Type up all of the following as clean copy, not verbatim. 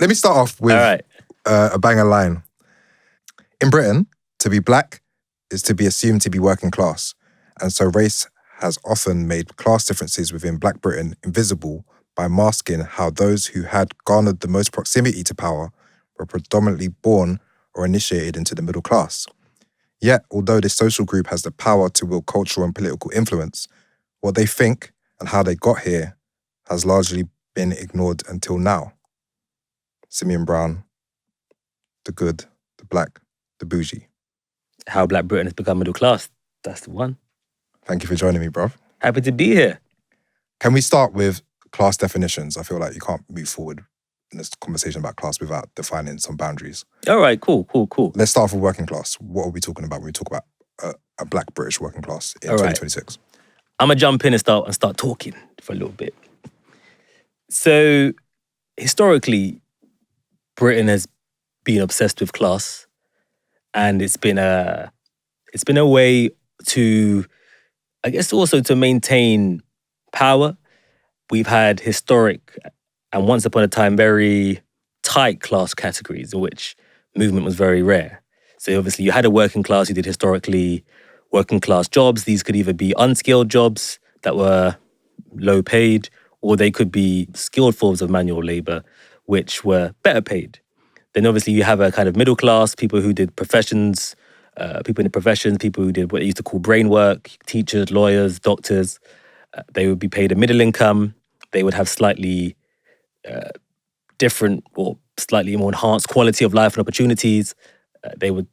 Let me start off with All right. a banger line. In Britain, to be black is to be assumed to be working class. And so race has often made class differences within Black Britain invisible by masking how those who had garnered the most proximity to power were predominantly born or initiated into the middle class. Yet, although this social group has the power to wield cultural and political influence, what they think and how they got here has largely been ignored until now. Symeon Brown, the good, the black, the boujee. How Black Britain has become middle class. That's the one. Thank you for joining me, bruv. Happy to be here. Can we start with class definitions? I feel like you can't move forward in this conversation about class without defining some boundaries. All right, cool. Let's start off with working class. What are we talking about when we talk about a black British working class in 2026? I'm gonna jump in and start talking for a little bit. So, historically, Britain has been obsessed with class, and it's been a way to, I guess, also to maintain power. We've had historic and once upon a time very tight class categories in which movement was very rare. So obviously you had a working class who did historically working class jobs. These could either be unskilled jobs that were low paid, or they could be skilled forms of manual labor, which were better paid. Then obviously you have a kind of middle class, people who did professions, people who did what they used to call brain work, teachers, lawyers, doctors. They would be paid a middle income. They would have slightly different or slightly more enhanced quality of life and opportunities. They would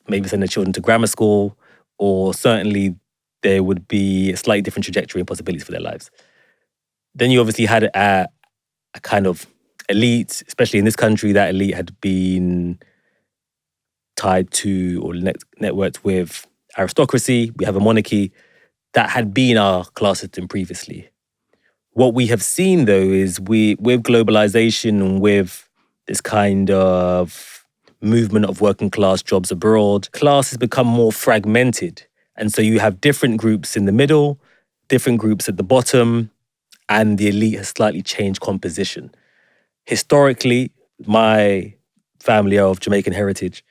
maybe send their children to grammar school, or certainly there would be a slightly different trajectory and possibilities for their lives. Then you obviously had a kind of elite, especially in this country, that elite had been tied to or networked with aristocracy. We have a monarchy. That had been our class system previously. What we have seen, though, is with globalization and with this kind of movement of working class jobs abroad, class has become more fragmented. And so you have different groups in the middle, different groups at the bottom, and the elite has slightly changed composition. Historically, my family are of Jamaican heritage.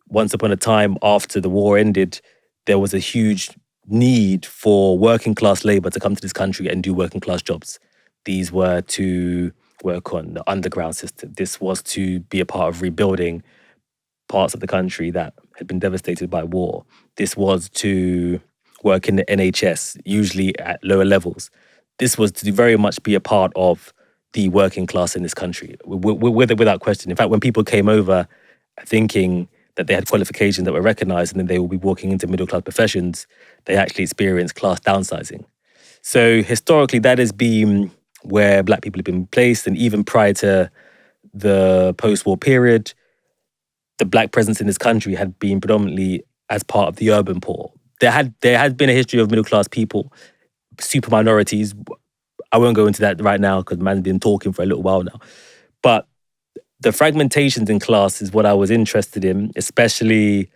Once upon a time, after the war ended, there was a huge need for working class labor to come to this country and do working class jobs. These were to work on the underground system. This was to be a part of rebuilding parts of the country that had been devastated by war. This was to work in the NHS, usually at lower levels. This was to very much be a part of the working class in this country, without question. In fact, when people came over thinking that they had qualifications that were recognized and then they will be walking into middle-class professions, they actually experienced class downsizing. So historically, that has been where Black people have been placed, and even prior to the post-war period, the Black presence in this country had been predominantly as part of the urban poor. There had been a history of middle-class people, super minorities. I won't go into that right now because man's been talking for a little while now. But the fragmentations in class is what I was interested in, especially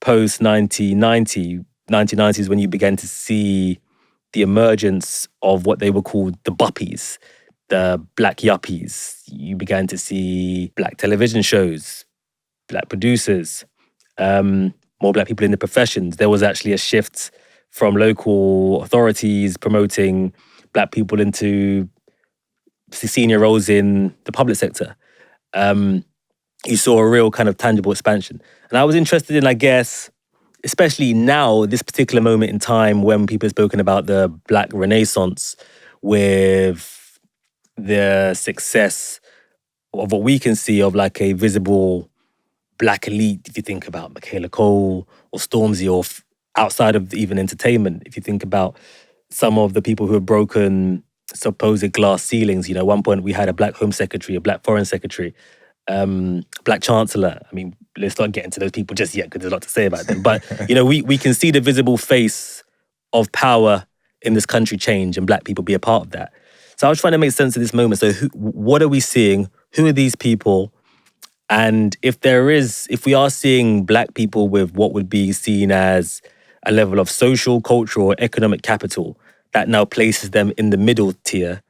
post-1990. 1990 is when you began to see the emergence of what they were called the buppies, the Black yuppies. You began to see Black television shows, Black producers, more Black people in the professions. There was actually a shift from local authorities promoting Black people into senior roles in the public sector. You saw a real kind of tangible expansion. And I was interested in, I guess, especially now, this particular moment in time when people have spoken about the Black Renaissance, with the success of what we can see of like a visible Black elite. If you think about Michaela Cole or Stormzy, or outside of even entertainment, if you think about some of the people who have broken supposed glass ceilings. At one point we had a Black Home Secretary, a Black Foreign Secretary, Black Chancellor. I mean, let's not get into those people just yet because there's a lot to say about them. But, we can see the visible face of power in this country change and Black people be a part of that. So I was trying to make sense of this moment. So what are we seeing? Who are these people? And if we are seeing Black people with what would be seen as a level of social, cultural, or economic capital that now places them in the middle tier,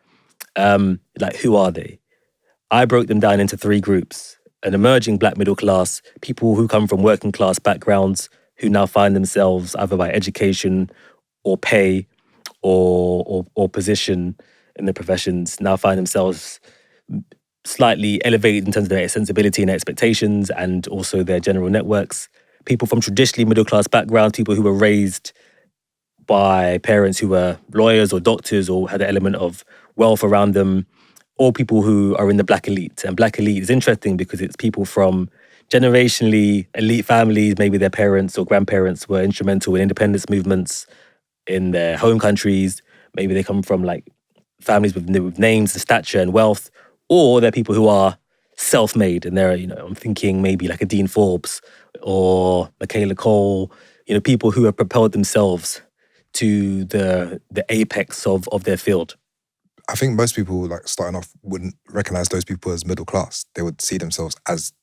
who are they? I broke them down into 3 groups. An emerging black middle class, people who come from working class backgrounds, who now find themselves either by education or pay or position in the professions, now find themselves slightly elevated in terms of their sensibility and expectations and also their general networks. People from traditionally middle class backgrounds, people who were raised by parents who were lawyers or doctors or had an element of wealth around them, or people who are in the black elite. And black elite is interesting because it's people from generationally elite families, maybe their parents or grandparents were instrumental in independence movements in their home countries. Maybe they come from like families with names and stature and wealth, or they're people who are self-made and they're, I'm thinking maybe like a Dean Forbes or Michaela Cole, people who have propelled themselves to the apex of their field. I think most people like starting off wouldn't recognize those people as middle class. They would see themselves as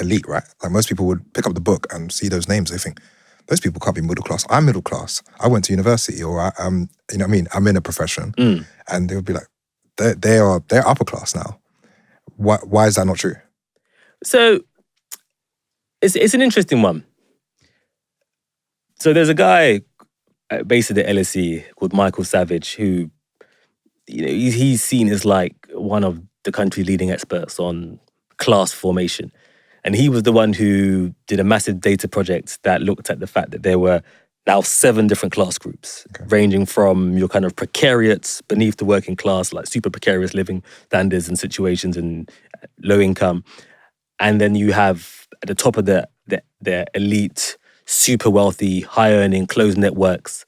elite, right? Like most people would pick up the book and see those names. They think, those people can't be middle class. I'm middle class. I went to university, or I'm in a profession. And they would be like, they're upper class now. Why is that not true? So it's an interesting one. So there's a guy based at the LSE called Michael Savage who, he's seen as like one of the country's leading experts on class formation. And he was the one who did a massive data project that looked at the fact that there were now 7 different class groups, ranging from your kind of precariats beneath the working class, like super precarious living standards and situations and low income. And then you have at the top of the elite, super wealthy, high earning, closed networks.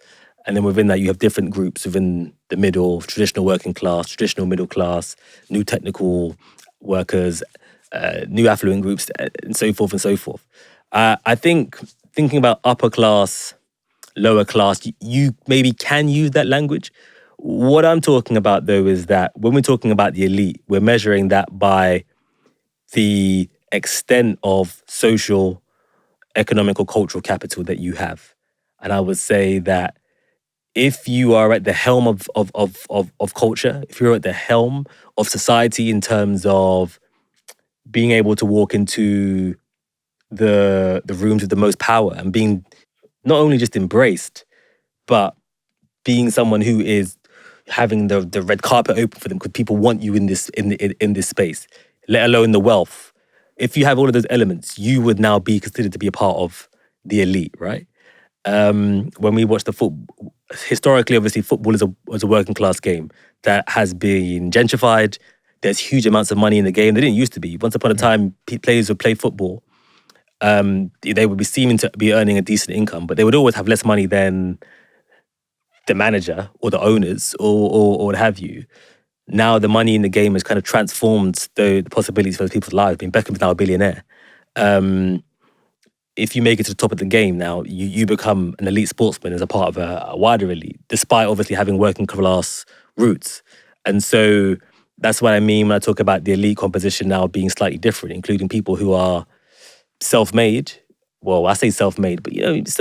And then within that, you have different groups within the middle, traditional working class, traditional middle class, new technical workers, new affluent groups, and so forth and so forth. I think thinking about upper class, lower class, you maybe can use that language. What I'm talking about, though, is that when we're talking about the elite, we're measuring that by the extent of social, economic, or cultural capital that you have. And I would say that if you are at the helm of culture, if you're at the helm of society in terms of being able to walk into the rooms with the most power and being not only just embraced, but being someone who is having the red carpet open for them because people want you in this space, let alone the wealth. If you have all of those elements, you would now be considered to be a part of the elite, right? When we watch the football, historically, obviously, football is a working class game that has been gentrified. There's huge amounts of money in the game. There didn't used to be. Once upon a time, players would play football. They would be seeming to be earning a decent income, but they would always have less money than the manager or the owners or what have you. Now the money in the game has kind of transformed the possibilities for those people's lives. I mean, Beckham's now a billionaire. If you make it to the top of the game now, you become an elite sportsman as a part of a wider elite, despite obviously having working class roots. And so that's what I mean when I talk about the elite composition now being slightly different, including people who are self-made. Well, I say self-made, but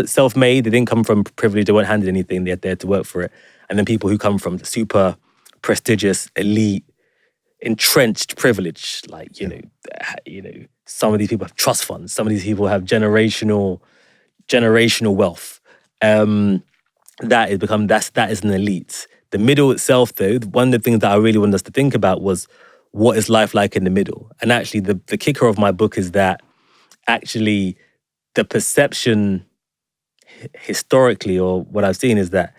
self-made, they didn't come from privilege, they weren't handed anything, they had to work for it. And then people who come from super prestigious, elite, entrenched privilege, like, some of these people have trust funds, some of these people have generational wealth. That is an elite. The middle itself, though, one of the things that I really wanted us to think about was what is life like in the middle? And actually, the kicker of my book is that actually the perception historically, or what I've seen, is that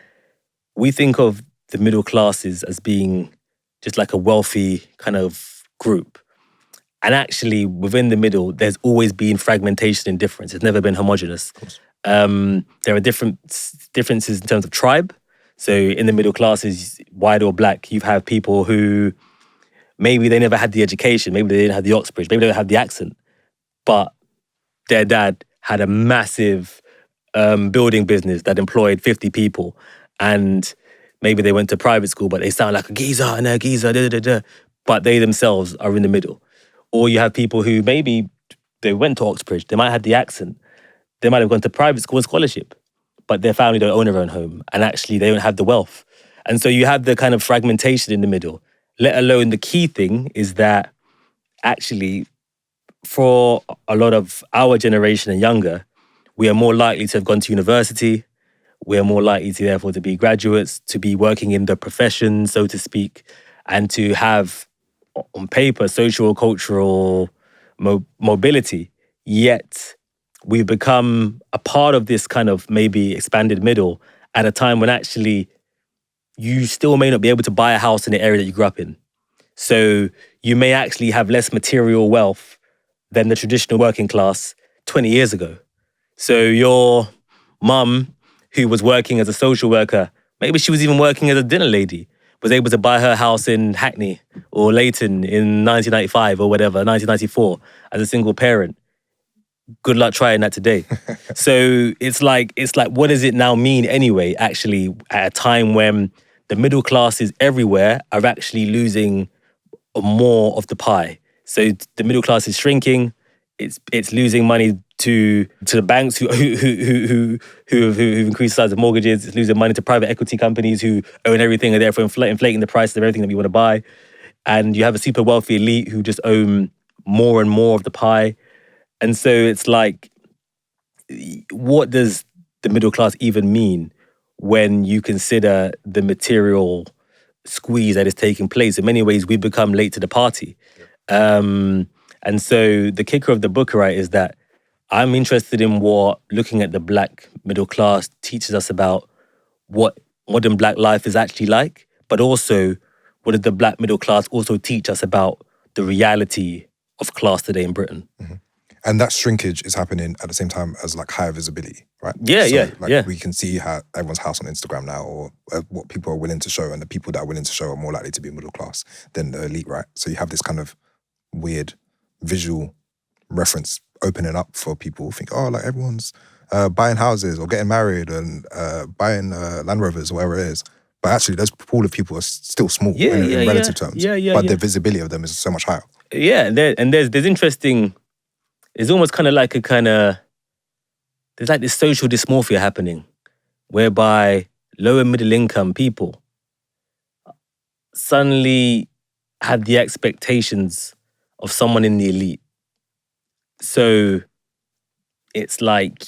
we think of the middle classes as being just like a wealthy kind of group. And actually, within the middle, there's always been fragmentation and difference. It's never been homogenous. There are differences in terms of tribe. So in the middle classes, white or black, you have people who maybe they never had the education, maybe they didn't have the Oxbridge, maybe they don't have the accent, but their dad had a massive building business that employed 50 people, and maybe they went to private school, but they sound like a geezer and a geezer, but they themselves are in the middle. Or you have people who maybe they went to Oxbridge, they might have the accent, they might have gone to private school and scholarship, but their family don't own their own home, and actually they don't have the wealth. And so you have the kind of fragmentation in the middle, let alone the key thing is that actually, for a lot of our generation and younger, we are more likely to have gone to university. We are more likely to, therefore, to be graduates, to be working in the profession, so to speak, and to have, on paper, social, cultural mobility. Yet, we've become a part of this kind of maybe expanded middle at a time when actually you still may not be able to buy a house in the area that you grew up in. So you may actually have less material wealth than the traditional working class 20 years ago. So your mum, who was working as a social worker, maybe she was even working as a dinner lady, was able to buy her house in Hackney or Leighton in 1995 or whatever, 1994, as a single parent. Good luck trying that today. So it's like, what does it now mean anyway, actually, at a time when the middle classes everywhere are actually losing more of the pie? So the middle class is shrinking. It's losing money to the banks who've increased the size of mortgages. It's losing money to private equity companies who own everything and therefore inflating the price of everything that we want to buy. And you have a super wealthy elite who just own more and more of the pie. And so it's like, what does the middle class even mean when you consider the material squeeze that is taking place? In many ways, we've become late to the party. And so the kicker of the book, right, is that I'm interested in what looking at the Black middle class teaches us about what modern Black life is actually like, but also what does the Black middle class also teach us about the reality of class today in Britain. Mm-hmm. And that shrinkage is happening at the same time as like higher visibility, right? Yeah. We can see how everyone's house on Instagram now, or what people are willing to show, and the people that are willing to show are more likely to be middle class than the elite, right? So you have this kind of weird visual reference opening up for people who think, oh, like everyone's buying houses or getting married and buying Land Rovers or whatever it is. But actually, those pool of people are still small in relative terms. But the visibility of them is so much higher. Yeah, and there's interesting. It's almost kind of like there's like this social dysmorphia happening, whereby lower middle income people suddenly have the expectations of someone in the elite. So it's like,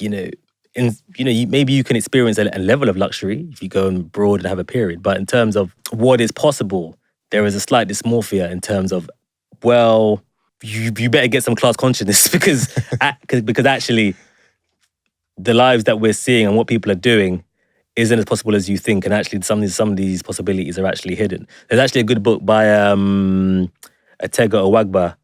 maybe you can experience a level of luxury if you go abroad and have a period. But in terms of what is possible, there is a slight dysmorphia in terms of, well, you better get some class consciousness because actually the lives that we're seeing and what people are doing isn't as possible as you think, and actually some of these possibilities are actually hidden. There's actually a good book by Atega Owagba,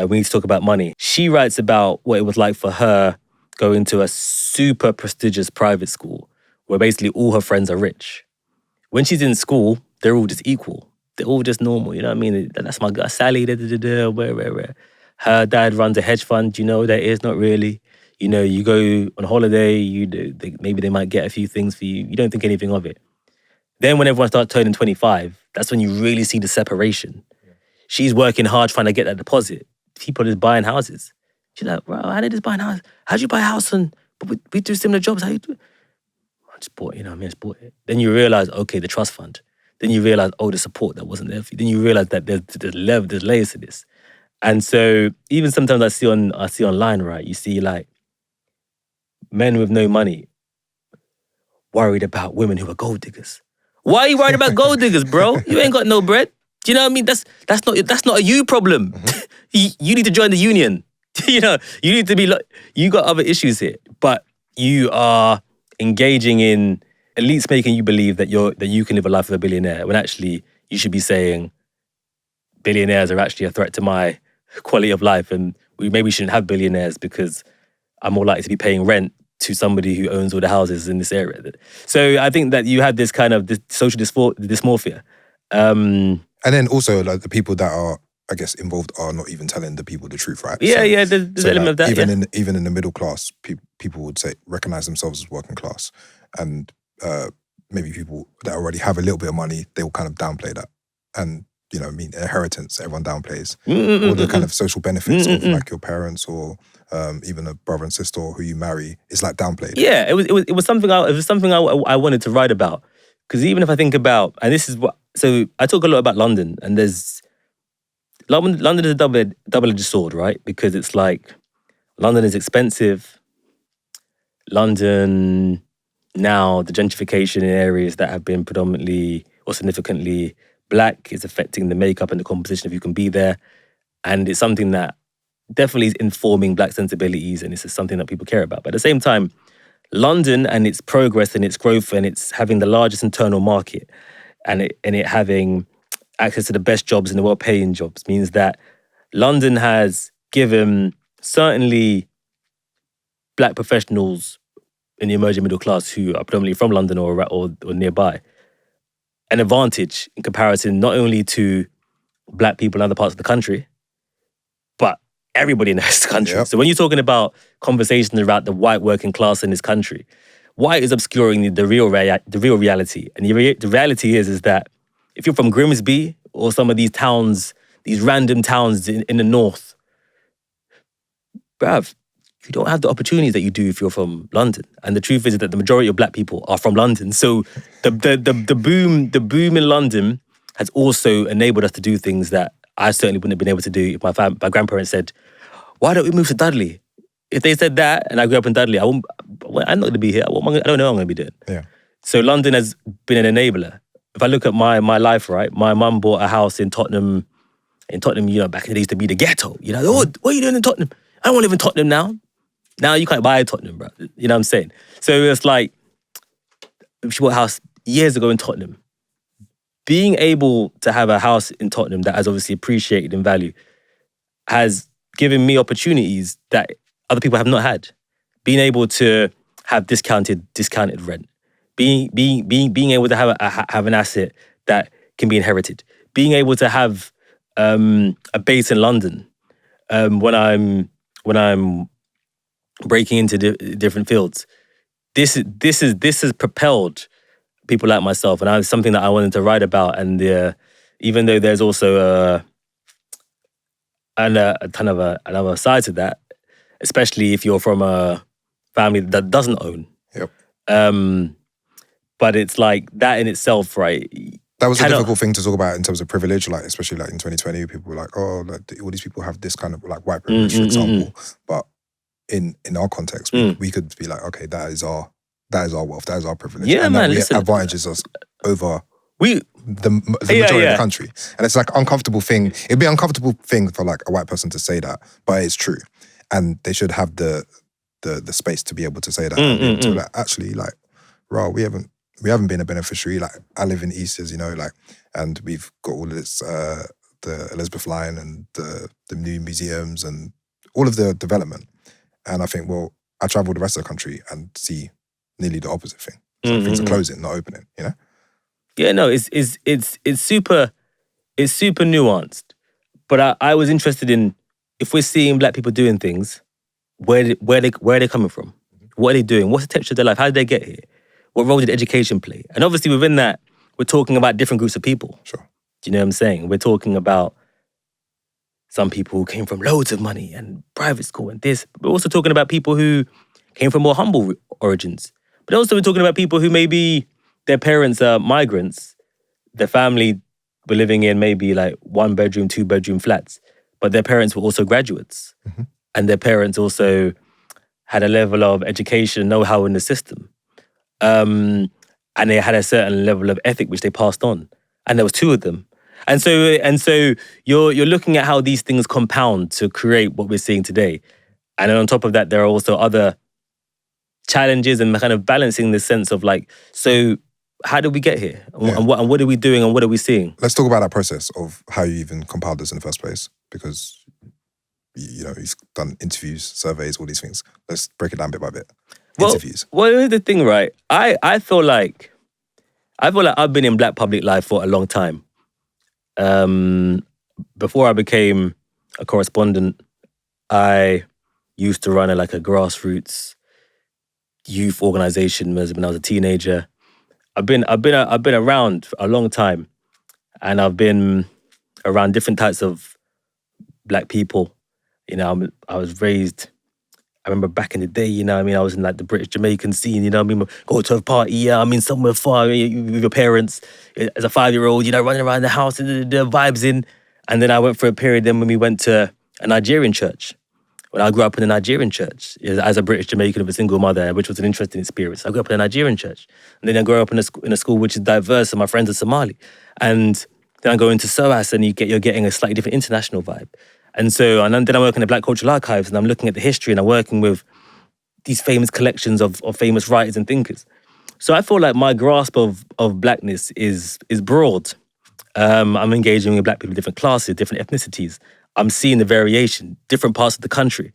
We Need to Talk About Money. She writes about what it was like for her going to a super prestigious private school where basically all her friends are rich. When she's in school, they're all just equal. They're all just normal, you know what I mean? That's my guy, Sally, where. Her dad runs a hedge fund, that is not really. You go on holiday, maybe they might get a few things for you. You don't think anything of it. Then when everyone starts turning 25, that's when you really see the separation. Yeah. She's working hard trying to get that deposit. People are just buying houses. She's like, bro, how did this buy a house? How'd you buy a house? But we do similar jobs. How you do it? I just bought it, I just bought it. Then you realize, okay, the trust fund. Then you realize, the support that wasn't there for you. Then you realize that there's layers to this. And so even sometimes I see online, right, you see like men with no money worried about women who are gold diggers. Why are you worried about gold diggers, bro? You ain't got no bread. Do you know what I mean? That's not a you problem. Mm-hmm. You need to join the union. You need to be like, you got other issues here. But you are engaging in elites making you believe that you can live a life of a billionaire, when actually you should be saying billionaires are actually a threat to my quality of life, and we maybe shouldn't have billionaires because I'm more likely to be paying rent to somebody who owns all the houses in this area. So I think that you have this kind of this social dysmorphia. And then also like the people that are, I guess, involved are not even telling the people the truth, right? Yeah, there's an element of that. Even in the middle class, people would recognize themselves as working class, and maybe people that already have a little bit of money, they will kind of downplay that. And inheritance, everyone downplays. All the kind of social benefits of like your parents or even a brother and sister who you marry is like downplayed. Yeah, it was something I wanted to write about, because even if I think about, and this is what, so I talk a lot about London, and there's London is a double-edged sword, right? Because it's like London is expensive. London now, the gentrification in areas that have been predominantly or significantly black is affecting the makeup and the composition of who can be there. And it's something that definitely is informing black sensibilities, and it's something that people care about. But at the same time, London and its progress and its growth and its having the largest internal market and it having access to the best jobs and the well-paying jobs means that London has given certainly black professionals in the emerging middle class who are predominantly from London or nearby an advantage in comparison not only to black people in other parts of the country, but everybody in the rest of the country. Yep. So when you're talking about conversations about the white working class in this country, white is obscuring the real reality. And the reality is that if you're from Grimsby or some of these towns, these random towns in the north, bruv, you don't have the opportunities that you do if you're from London. And the truth is that the majority of black people are from London. So the boom in London has also enabled us to do things that I certainly wouldn't have been able to do if my grandparents said, why don't we move to Dudley? If they said that and I grew up in Dudley, I'm not going to be here. I don't know what I'm going to be doing. Yeah. So London has been an enabler. If I look at my life, right, my mum bought a house in Tottenham, back in the days to be the ghetto. Oh, what are you doing in Tottenham? I don't want to live in Tottenham now. Now you can't buy Tottenham, bro. You know what I'm saying? So it's like, she bought a house years ago in Tottenham. Being able to have a house in Tottenham that has obviously appreciated in value has given me opportunities that other people have not had. Being able to have discounted rent. Being able to have an asset that can be inherited. Being able to have a base in London when I'm breaking into different fields. This has propelled people like myself, and it's something that I wanted to write about. And even though there's also another side to that, especially if you're from a family that doesn't own. Yep. But it's like that in itself, right? That was a difficult thing to talk about in terms of privilege, like especially like in 2020, people were like, oh, like, all these people have this kind of like white privilege, for example. But in our context, we could be like, okay, that is our wealth, that is our privilege. Yeah, and man, that advantages us over the majority of the country. And it's like uncomfortable thing. It'd be an uncomfortable thing for like a white person to say that, but it's true. And they should have the space to be able to say that. And be able to like, actually, like, we haven't been a beneficiary. Like, I live in East, as you know, like, and we've got all of this, the Elizabeth line and the new museums and all of the development. And I think, well, I travel the rest of the country and see nearly the opposite thing. So things are closing, not opening, you know? Yeah, no, it's super nuanced. But I was interested in, if we're seeing black people doing things, where are they coming from? What are they doing? What's the texture of their life? How did they get here? What role did education play? And obviously within that, we're talking about different groups of people. Sure. Do you know what I'm saying? We're talking about some people who came from loads of money and private school and this. But we're also talking about people who came from more humble origins. But also we're talking about people who maybe their parents are migrants. Their family were living in maybe like 1-bedroom, 2-bedroom flats. But their parents were also graduates. Mm-hmm. And their parents also had a level of education, know-how in the system. And they had a certain level of ethic which they passed on. And there was 2 of them. And so you're looking at how these things compound to create what we're seeing today. And then on top of that, there are also other challenges and kind of balancing the sense of like, so how did we get here? And what are we doing and what are we seeing? Let's talk about that process of how you even compiled this in the first place, because you've done interviews, surveys, all these things. Let's break it down bit by bit. Interviews. Well, here's the thing, right? I feel like I've been in black public life for a long time. Before I became a correspondent, I used to run a grassroots youth organization when I was a teenager. I've been around for a long time, and I've been around different types of black people. I was raised. I remember back in the day, I was in like the British Jamaican scene, go to a party, somewhere far with your parents as a 5-year-old, running around the house and the vibes in. And then I went for a period then when we went to a Nigerian church. When I grew up in a Nigerian church, as a British Jamaican of a single mother, which was an interesting experience. I grew up in a Nigerian church. And then I grew up in a school which is diverse, and my friends are Somali. And then I go into SOAS, and you're getting a slightly different international vibe. And then I work in the Black Cultural Archives, and I'm looking at the history, and I'm working with these famous collections of famous writers and thinkers. So I feel like my grasp of blackness is broad. I'm engaging with black people in different classes, different ethnicities. I'm seeing the variation, different parts of the country.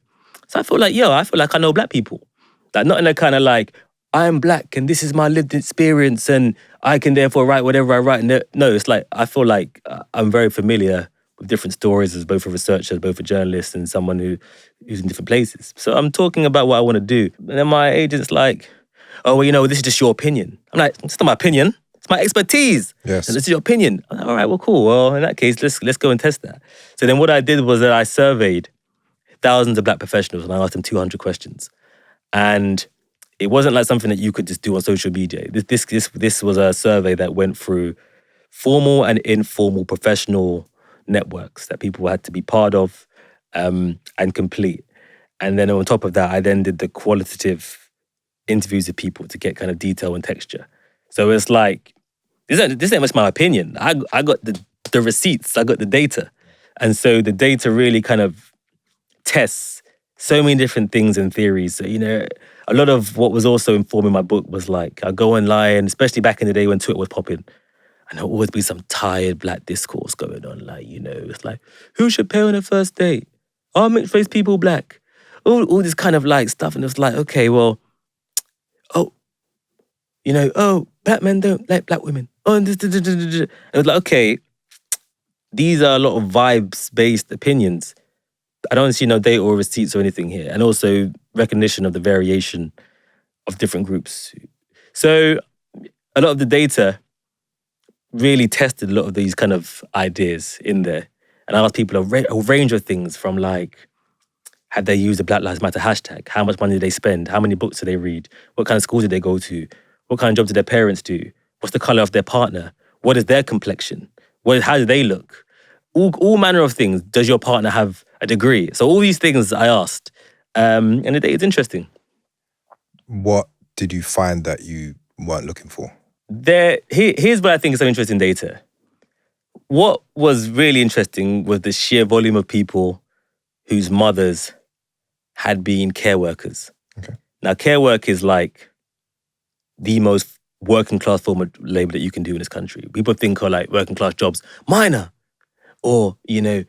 So I feel like I know black people. Like, not in a kind of like, I'm black and this is my lived experience and I can therefore write whatever I write. No, it's like, I feel like I'm very familiar with different stories as both a researcher, both a journalist and someone who's in different places. So I'm talking about what I want to do. And then my agent's like, oh, well, this is just your opinion. I'm like, it's not my opinion. It's my expertise. Yes. And this is your opinion. I'm like, all right, well, cool. Well, in that case, let's go and test that. So then what I did was that I surveyed thousands of black professionals and I asked them 200 questions. And it wasn't like something that you could just do on social media. This was a survey that went through formal and informal professional networks that people had to be part of and complete. And then on top of that, I then did the qualitative interviews of people to get kind of detail and texture. So it's like, this ain't much my opinion. I got the receipts, I got the data. And so the data really kind of tests so many different things and theories. So, a lot of what was also informing my book was like, I go online, especially back in the day when Twitter was popping, and there'll always be some tired black discourse going on. Like, it's like, who should pay on a first date? Are mixed-race people black? All this kind of like stuff. And it was like, okay, well, black men don't like black women. And it was like, okay, these are a lot of vibes-based opinions. I don't see no data or receipts or anything here. And also recognition of the variation of different groups. So a lot of the data really tested a lot of these kind of ideas in there. And I asked people a range of things from like, have they used the Black Lives Matter hashtag? How much money did they spend? How many books did they read? What kind of schools did they go to? What kind of job did their parents do? What's the color of their partner? What is their complexion? How do they look? All manner of things. Does your partner have a degree? So all these things I asked. And the data is interesting. What did you find that you weren't looking for? Here's what I think is some interesting data. What was really interesting was the sheer volume of people whose mothers had been care workers. Okay. Now, care work is like the most working class form of labor that you can do in this country. People think of like working class jobs, minor, or, they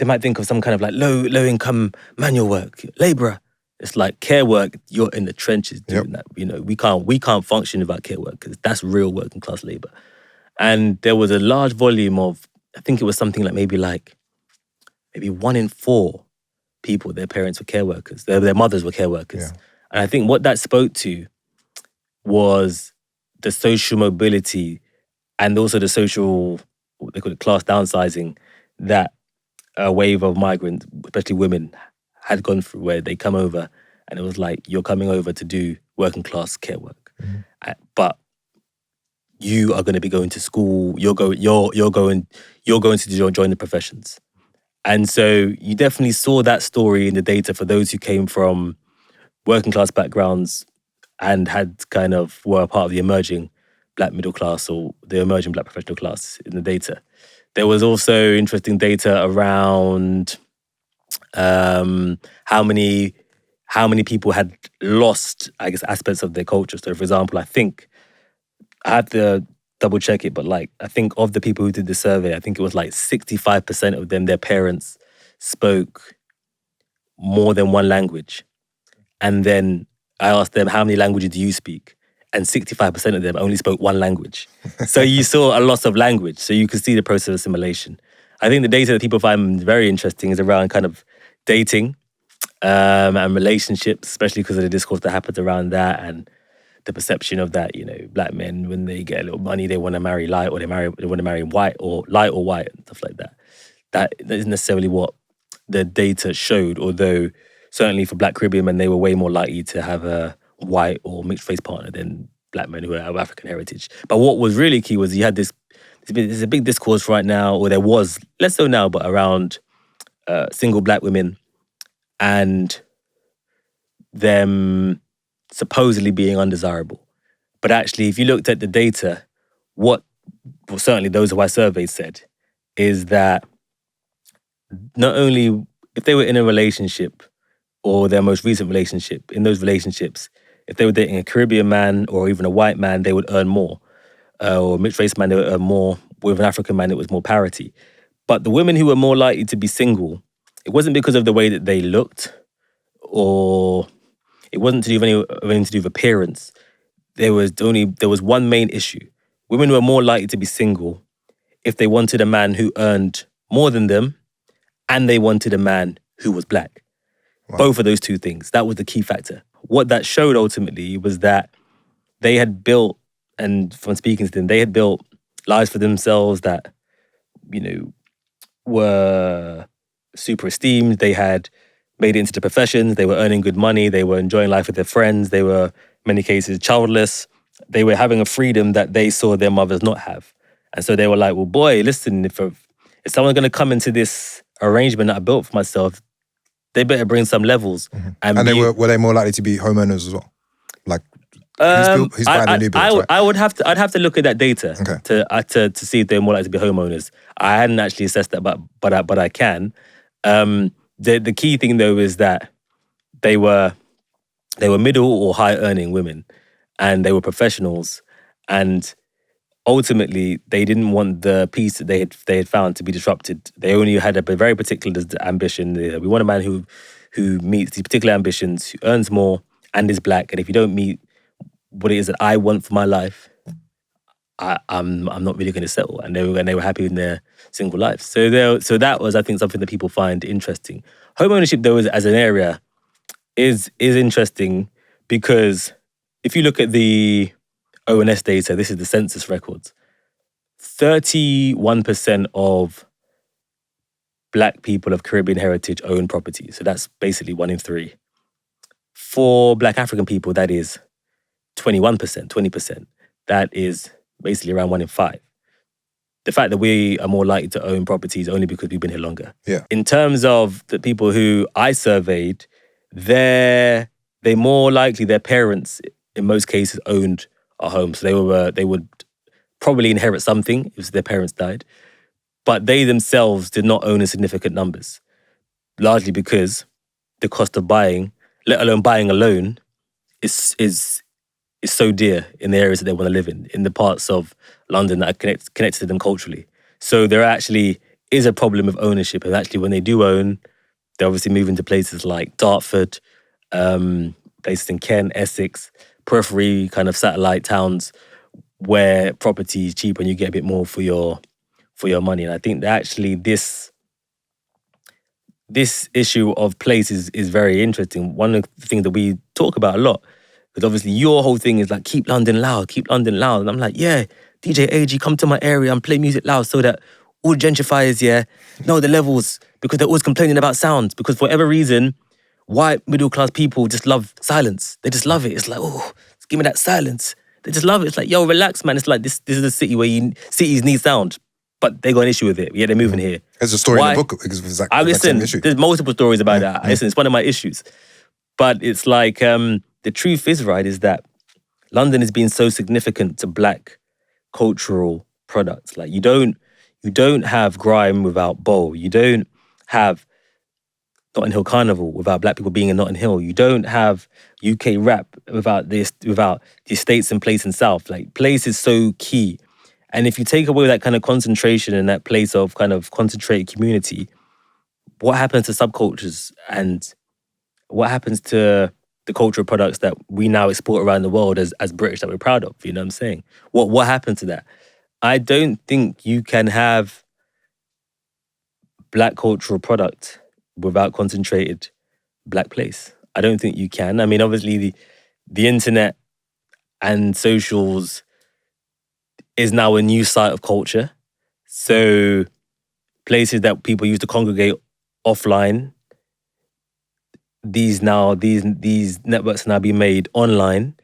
might think of some kind of like low income manual work, laborer. It's like care work, you're in the trenches doing that. We can't function without care work because that's real working class labor. And there was a large volume of, I think it was something like maybe 1 in 4 people, their parents were care workers. Their mothers were care workers. Yeah. And I think what that spoke to was the social mobility and also the social, what they call it, class downsizing that a wave of migrants, especially women, had gone through, where they come over and it was like, you're coming over to do working class care work. Mm-hmm. But you are going to be going to school, you're going to join the professions. And so you definitely saw that story in the data for those who came from working class backgrounds and had kind of were a part of the emerging black middle class or the emerging black professional class in the data. There was also interesting data around how many people had lost, I guess, aspects of their culture. So, for example, I think I had to double check it, but like I think of the people who did the survey, I think it was like 65% of them, their parents spoke more than one language. And then I asked them, how many languages do you speak? And 65% of them only spoke one language. So you saw a loss of language. So you could see the process of assimilation. I think the data that people find very interesting is around kind of dating and relationships, especially because of the discourse that happens around that and the perception of that, black men, when they get a little money, they want to marry light or they want to marry white or light or white and stuff like that. That isn't necessarily what the data showed, although certainly for black Caribbean men, they were way more likely to have a white or mixed race partner than black men who are of African heritage. But what was really key was you had this there's a big discourse right now, or there was, less so now, but around single black women and them supposedly being undesirable. But actually, if you looked at the data, what certainly those who I surveyed said is that not only if they were in a relationship or their most recent relationship, in those relationships, if they were dating a Caribbean man or even a white man, they would earn more. Or a mixed race man, they would earn more. With an African man, it was more parity. But the women who were more likely to be single, it wasn't because of the way that they looked, or it wasn't to do with anything to do with appearance. There was one main issue. Women were more likely to be single if they wanted a man who earned more than them and they wanted a man who was black. Wow. Both of those two things. That was the key factor. What that showed ultimately was that they had built, and from speaking to them, they had built lives for themselves that, were super esteemed. They had made it into the professions. They were earning good money. They were enjoying life with their friends. They were, in many cases, childless. They were having a freedom that they saw their mothers not have. And so they were like, well, boy, listen, if someone's going to come into this arrangement that I built for myself, they better bring some levels. Mm-hmm. And were they more likely to be homeowners as well? Like, who's buying the new builds, right? I'd have to look at that data to see if they're more likely to be homeowners. I hadn't actually assessed that, but I can. The key thing though is that they were middle or high earning women, and they were professionals, and ultimately they didn't want the piece that they had found to be disrupted. They only had a very particular ambition. We want a man who meets these particular ambitions, who earns more and is black. And if you don't meet what it is that I want for my life, I'm not really going to settle. And they were happy in their single lives. So that was, I think, something that people find interesting. Home ownership, though, as an area is interesting because if you look at the ONS data, this is the census records, 31% of black people of Caribbean heritage own property. So that's basically 1 in 3. For black African people, that is 21%, 20%. That is basically around 1 in 5. The fact that we are more likely to own properties only because we've been here longer. Yeah. In terms of the people who I surveyed, they're more likely their parents, in most cases, owned a home. So they would probably inherit something if their parents died. But they themselves did not own in significant numbers, largely because the cost of buying, let alone buying alone, is so dear in the areas that they want to live in the parts of London that are connected to them culturally. So there actually is a problem of ownership. And actually when they do own, they obviously move into places like Dartford, places in Kent, Essex, periphery kind of satellite towns where property is cheap and you get a bit more for your money. And I think that actually this issue of place is very interesting. One of the things that we talk about a lot, because obviously your whole thing is like, keep London loud. And I'm like, yeah, DJ AG, come to my area and play music loud so that all gentrifiers, know the levels, because they're always complaining about sound. Because for whatever reason, white middle-class people just love silence. They just love it. It's like, oh, give me that silence. They just love it. It's like, yo, relax, man. It's like, this is a city where cities need sound. But they got an issue with it. Yeah, they're moving here. There's a story in the book. Exactly listen, there's multiple stories about that. Listen, it's one of my issues. But it's like, the truth is, right, is that London has been so significant to black cultural products. Like, you don't have grime without Bow. You don't have Notting Hill Carnival without black people being in Notting Hill. You don't have UK rap without the estates and place in South. Like, place is so key. And if you take away that kind of concentration and that place of kind of concentrated community, what happens to subcultures and what happens to the cultural products that we now export around the world as British that we're proud of? You know what I'm saying? What happened to that? I don't think you can have black cultural product without concentrated black place. I don't think you can. I mean, obviously the internet and socials is now a new site of culture. So places that people used to congregate offline, these networks are now being made online.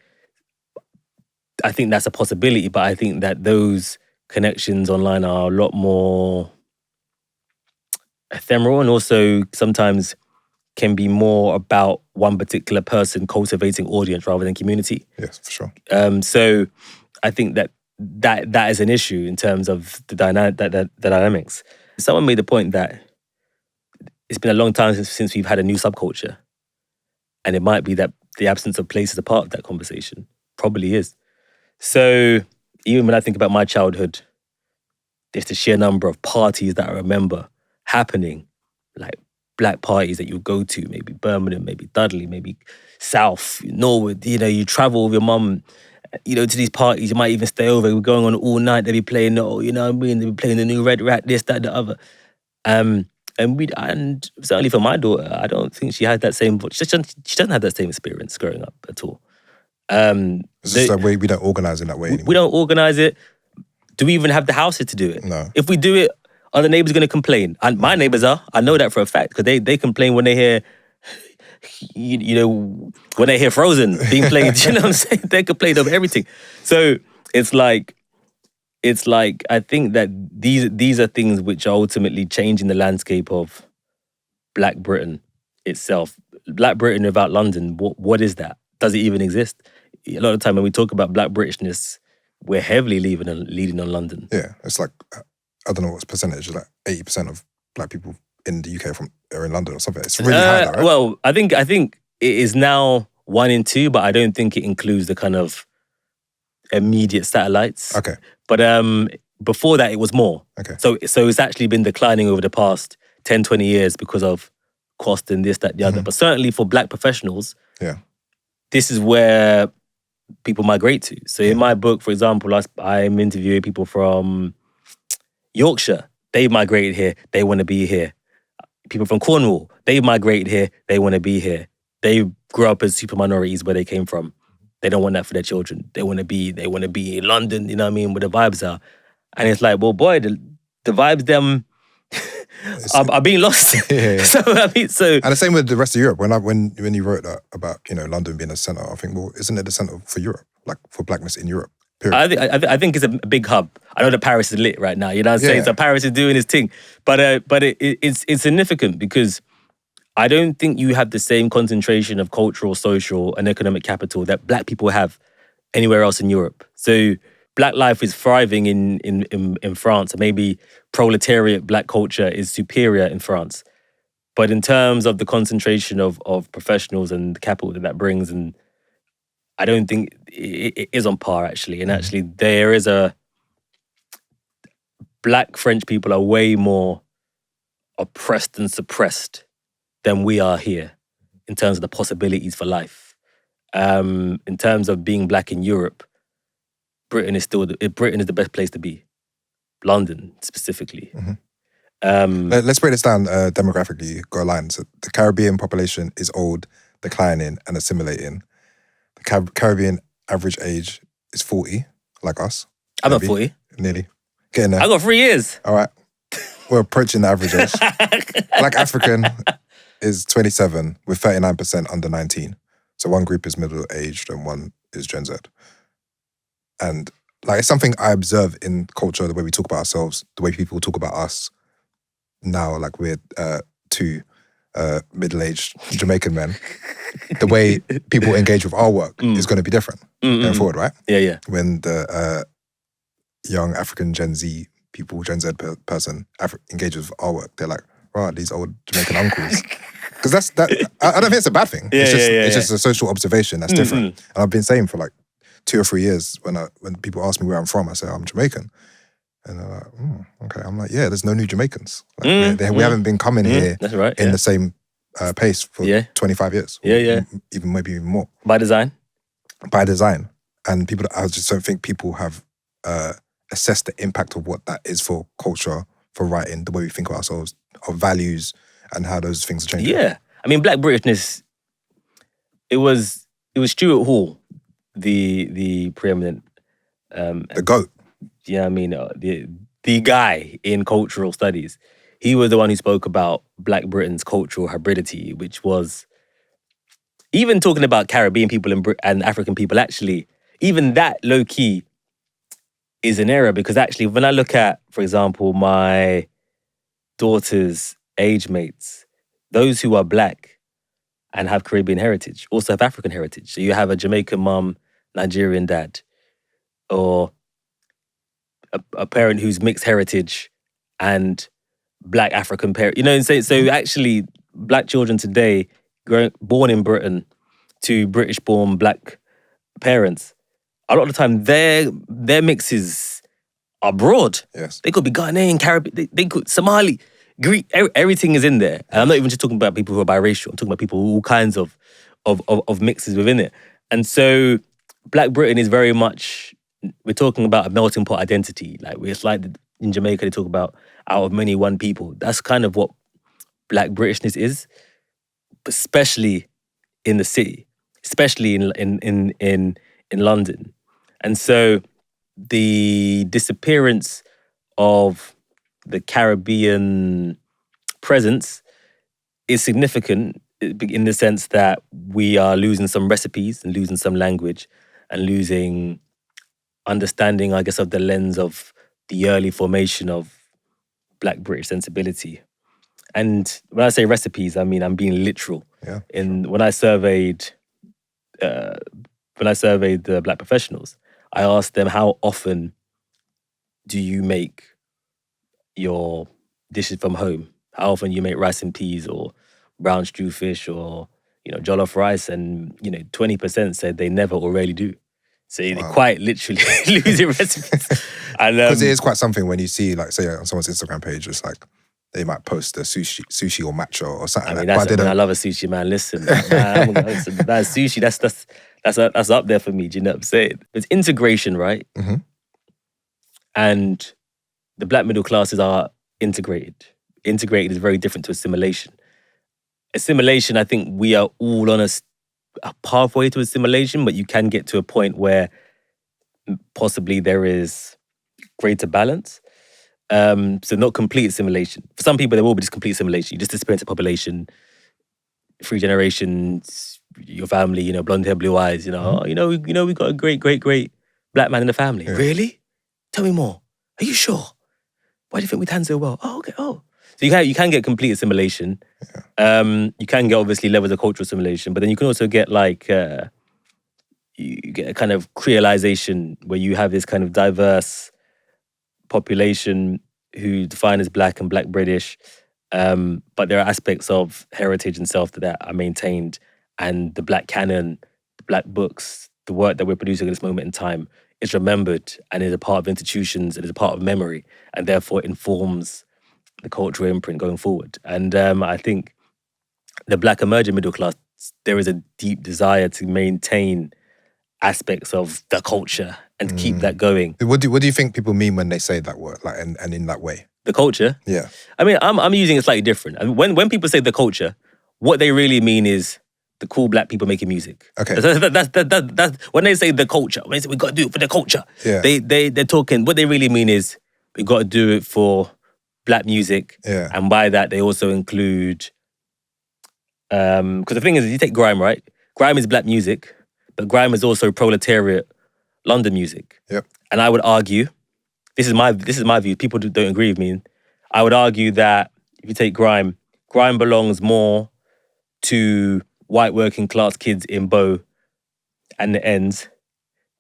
I think that's a possibility, but I think that those connections online are a lot more ephemeral, and also sometimes can be more about one particular person cultivating audience rather than community. Yes, for sure. So I think that is an issue in terms of the dynamics. Someone made the point that it's been a long time since we've had a new subculture, and it might be that the absence of place is a part of that conversation. Probably is. So even when I think about my childhood, there's the sheer number of parties that I remember happening, like black parties that you go to, maybe Birmingham, maybe Dudley, maybe South, Norwood. You travel with your mum, to these parties. You might even stay over. We're going on all night. They'll be playing, they'll be playing the new Red Rat, this, that, the other. And certainly for my daughter, I don't think she had that same. She doesn't have that same experience growing up at all. It's just that way we don't organise in that way anymore. We don't organise it. Do we even have the houses to do it? No. If we do it, are the neighbours going to complain? And my neighbours are. I know that for a fact because they complain when they hear, when they hear Frozen being played. You know what I'm saying? They complain over everything. So it's like I think that these are things which are ultimately changing the landscape of Black Britain itself. Black Britain without London, what is that? Does it even exist? A lot of the time when we talk about Black Britishness, we're heavily leading on London. Yeah, it's like, I don't know what's percentage, like 80% of Black people in the UK are in London or something. It's really high, though, right? Well, I think it is now 1 in 2, but I don't think it includes the kind of immediate satellites. Okay. But before that, it was more. Okay. So it's actually been declining over the past 10, 20 years because of cost and this, that, the other. But certainly for Black professionals, yeah, this is where people migrate to. So in my book, for example, I'm interviewing people from Yorkshire. They've migrated here. They want to be here. People from Cornwall. They've migrated here. They want to be here. They grew up as super minorities where they came from. They don't want that for their children. They want to be in London, you know what I mean, where the vibes are. And it's like, well, boy, the vibes them are being lost. Yeah. So I mean, and the same with the rest of Europe. When you wrote that about London being a centre, I think, well, isn't it the centre for Europe, like for Blackness in Europe? Period. I think it's a big hub. I know that Paris is lit right now. You know what I'm saying? So Paris is doing its thing, but it's significant because I don't think you have the same concentration of cultural, social, and economic capital that Black people have anywhere else in Europe. So Black life is thriving in France, and maybe proletariat Black culture is superior in France. But in terms of the concentration of professionals and the capital that brings, and I don't think it is on par, actually. And actually, there is Black French people are way more oppressed and suppressed than we are here in terms of the possibilities for life. In terms of being Black in Europe, Britain is the best place to be. London, specifically. Let's break this down demographically. Got a line. So the Caribbean population is old, declining, and assimilating. The Caribbean average age is 40, like us. I'm not 40. Nearly. Getting there. I got 3 years. All right. We're approaching the average age. Black African is 27 with 39% under 19. So one group is middle-aged and one is Gen Z. And like it's something I observe in culture, the way we talk about ourselves, the way people talk about us now, like we're two middle-aged Jamaican men. The way people engage with our work is going to be different going forward, right? Yeah. When the young African Gen Z people, Gen Z person engages with our work, they're like, right, these old Jamaican uncles. Because I don't think it's a bad thing. It's just a social observation that's different. And I've been saying for like 2 or 3 years, when people ask me where I'm from, I say I'm Jamaican. And they're like, okay. I'm like, yeah, there's no new Jamaicans. Like, we haven't been coming here That's right, in the same pace for 25 years. Even maybe even more. By design. And I just don't think people have assessed the impact of what that is for culture, for writing, the way we think of ourselves, of values, and how those things are changing. Yeah. I mean, Black Britishness, it was Stuart Hall, the preeminent... the GOAT. Yeah, I mean, the guy in cultural studies. He was the one who spoke about Black Britain's cultural hybridity, which was, even talking about Caribbean people and African people, actually, even that low-key is an error, because actually when I look at, for example, my daughter's age mates, those who are black and have Caribbean heritage also have African heritage. So you have a Jamaican mum, Nigerian dad, or a parent who's mixed heritage and black African parent. You know, so actually black children today, born in Britain to British-born black parents, a lot of the time their mixes are broad. Yes. They could be Ghanaian, Caribbean, they could Somali, Greek, everything is in there. And I'm not even just talking about people who are biracial. I'm talking about people with all kinds of mixes within it. And so Black Britain is very much, we're talking about a melting pot identity. Like it's like in Jamaica, they talk about out of many one people. That's kind of what Black Britishness is, especially in the city, especially in London. And so the disappearance of the Caribbean presence is significant in the sense that we are losing some recipes and losing some language and losing understanding, I guess, of the lens of the early formation of Black British sensibility. And when I say recipes, I mean I'm being literal. Yeah. When I surveyed the Black professionals, I asked them, how often do you make your dishes from home? How often you make rice and peas or brown stew fish or, jollof rice? And, 20% said they never or rarely do. So they quite literally losing recipes. Because it is quite something when you see, like, say on someone's Instagram page, it's like they might post a sushi or matcha or something. I love a sushi, man. Listen, man, that's sushi. That's up there for me. Do you know what I'm saying? It's integration, right? Mm-hmm. And the Black middle classes are integrated. Integrated is very different to assimilation. Assimilation, I think we are all on a pathway to assimilation, but you can get to a point where possibly there is greater balance. So not complete assimilation. For some people, there will be just complete assimilation. You just disappear into population, 3 generations, your family, blonde hair, blue eyes, we got a great, great, great black man in the family. Yeah. Really? Tell me more. Are you sure? Why do you think we tan so well? Oh, okay. Oh. So you can get complete assimilation. Yeah. You can get obviously levels of cultural assimilation, but then you can also get you get a kind of creolization where you have this kind of diverse population who define as black and Black British, but there are aspects of heritage and self that are maintained, and the Black canon, the Black books, the work that we're producing at this moment in time is remembered and is a part of institutions and is a part of memory, and therefore informs the cultural imprint going forward. And I think the Black emerging middle class, there is a deep desire to maintain aspects of the culture and to keep that going. What do you think people mean when they say that word, like, and in that way? The culture? Yeah. I mean, I'm using it slightly different. I mean, when people say the culture, what they really mean is the cool black people making music. Okay. That's when they say the culture, when they say we got to do it for the culture, yeah. they're talking, what they really mean is we got to do it for black music. Yeah. And by that, they also include, because the thing is, you take grime, right? Grime is black music, but grime is also proletariat London music. Yep. And I would argue, this is my view, people don't agree with me, I would argue that if you take grime belongs more to white working class kids in Bow and the ends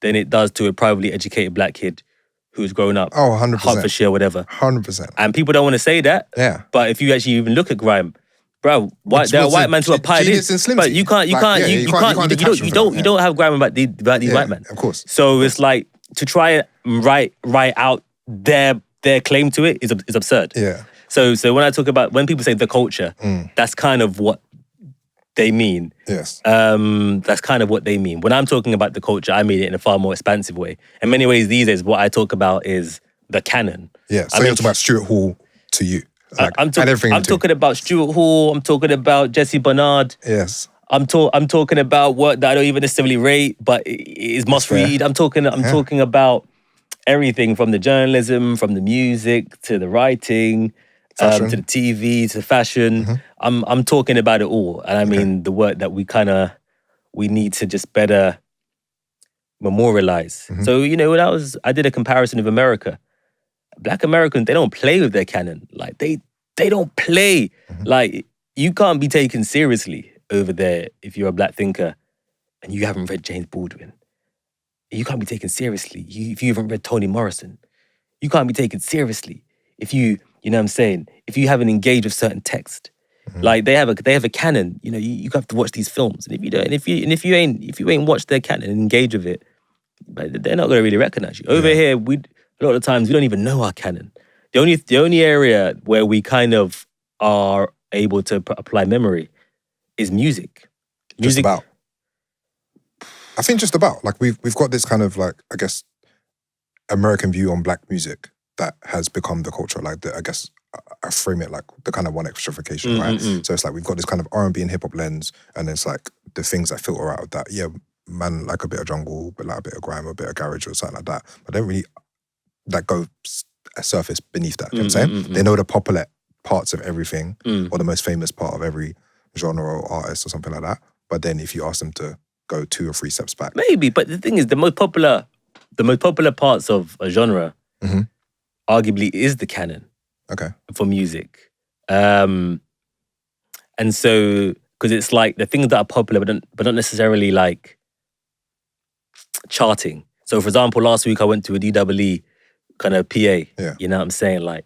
than it does to a privately educated black kid who's grown up. 100%. Hertfordshire, whatever. 100%. And people don't want to say that. Yeah. But if you actually even look at grime, bro, there are white men who are pioneers. But you don't have grime about these white men. Of course. So it's like to try and write out their claim to it is absurd. Yeah. So when people say the culture, that's kind of what they mean. Yes. That's kind of what they mean. When I'm talking about the culture, I mean it in a far more expansive way. In many ways, these days, what I talk about is the canon. Yeah. So you're talking about Stuart Hall to you. I'm talking about Stuart Hall. I'm talking about Jesse Bernard. Yes. I'm talking about work that I don't even necessarily rate, but is must read. I'm talking about everything from the journalism, from the music to the writing, to the TV, to fashion. Mm-hmm. I'm talking about it all. And I mean the work that we need to just better memorialize. Mhm. So, I did a comparison of America. Black Americans, they don't play with their canon. Like, they don't play. Mhm. Like, you can't be taken seriously over there if you're a black thinker and you haven't read James Baldwin. You can't be taken seriously if you haven't read Toni Morrison. You can't be taken seriously if you know what I'm saying, if you haven't engaged with certain text. Mhm. Like, they have a canon. You have to watch these films. And if you don't, and if you ain't watched their canon and engage with it, but they're not gonna really recognize you. Over here, a lot of times we don't even know our canon. The only area where we kind of are able to apply memory is music. Just about. I think just about. Like, we've got this kind of, like, I guess, American view on black music that has become the culture. Like, I guess I frame it like the kind of one extrification, right? So it's like we've got this kind of R&B and hip hop lens, and it's like the things that filter out of that. Yeah, man, like a bit of jungle, but like a bit of grime, a bit of garage or something like that. But they don't really go a surface beneath that. You know what I'm saying? They know the popular parts of everything, or the most famous part of every genre or artist or something like that. But then if you ask them to go 2 or 3 steps back, maybe. But the thing is, the most popular parts of a genre, arguably, is the canon. Okay. For music, and so because it's like the things that are popular, but not necessarily like charting. So, for example, last week I went to a DWE kind of PA. Yeah. You know what I'm saying? Like,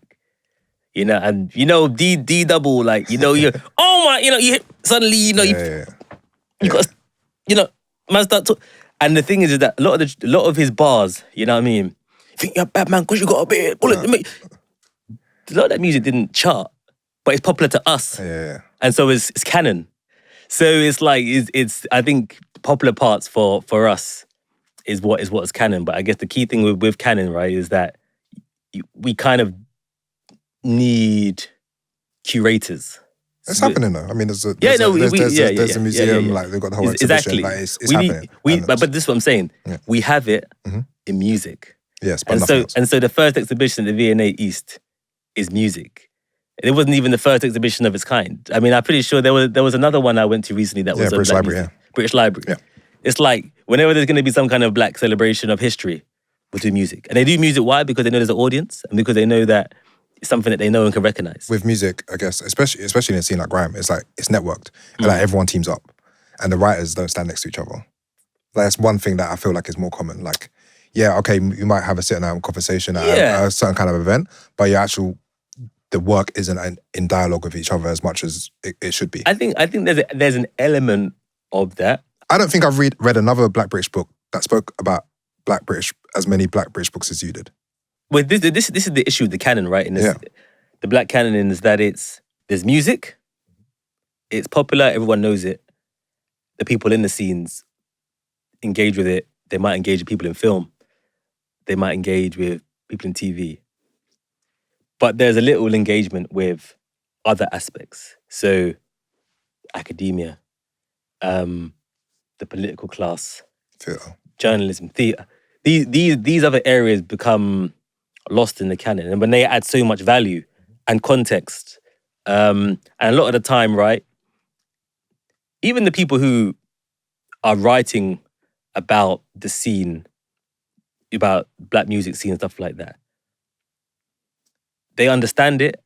and D double, like, you oh my, you suddenly, you got, man start to, and the thing is that a lot of his bars, you know what I mean? You think you're bad man because you got a bit, a lot of that music didn't chart, but it's popular to us. Yeah. And so it's canon. So it's like, it's I think popular parts for us is what's canon. But I guess the key thing with canon, right, is that we kind of need curators. It's happening though. I mean, there's a museum, like they've got the whole exhibition. Exactly. Like, it's happening. But this is what I'm saying. Yeah. We have it in music. Yes, but nothing else. And so the first exhibition at the V&A East is music. It wasn't even the first exhibition of its kind. I mean, I'm pretty sure there was another one I went to recently that was British Library. music. British Library. Yeah. It's like whenever there's going to be some kind of black celebration of history, we'll do music. And they do music, why? Because they know there's an audience and because they know that it's something that they know and can recognize. With music, I guess, especially in a scene like grime, it's like it's networked. And like everyone teams up. And the writers don't stand next to each other. Like, that's one thing that I feel like is more common. Like, yeah, okay, you might have a sit-down conversation at a certain kind of event, but the work isn't in dialogue with each other as much as it should be. I think there's an element of that. I don't think I've read another Black British book that spoke about as many Black British books as you did. Well, this is the issue with the canon, right? The Black canon is that there's music, it's popular, everyone knows it. The people in the scenes engage with it. They might engage with people in film. They might engage with people in TV. But there's a little engagement with other aspects. So academia, the political class, theatre, journalism, theatre. These other areas become lost in the canon. And when they add so much value and context, and a lot of the time, right, even the people who are writing about the scene, about black music scene and stuff like that, they understand it,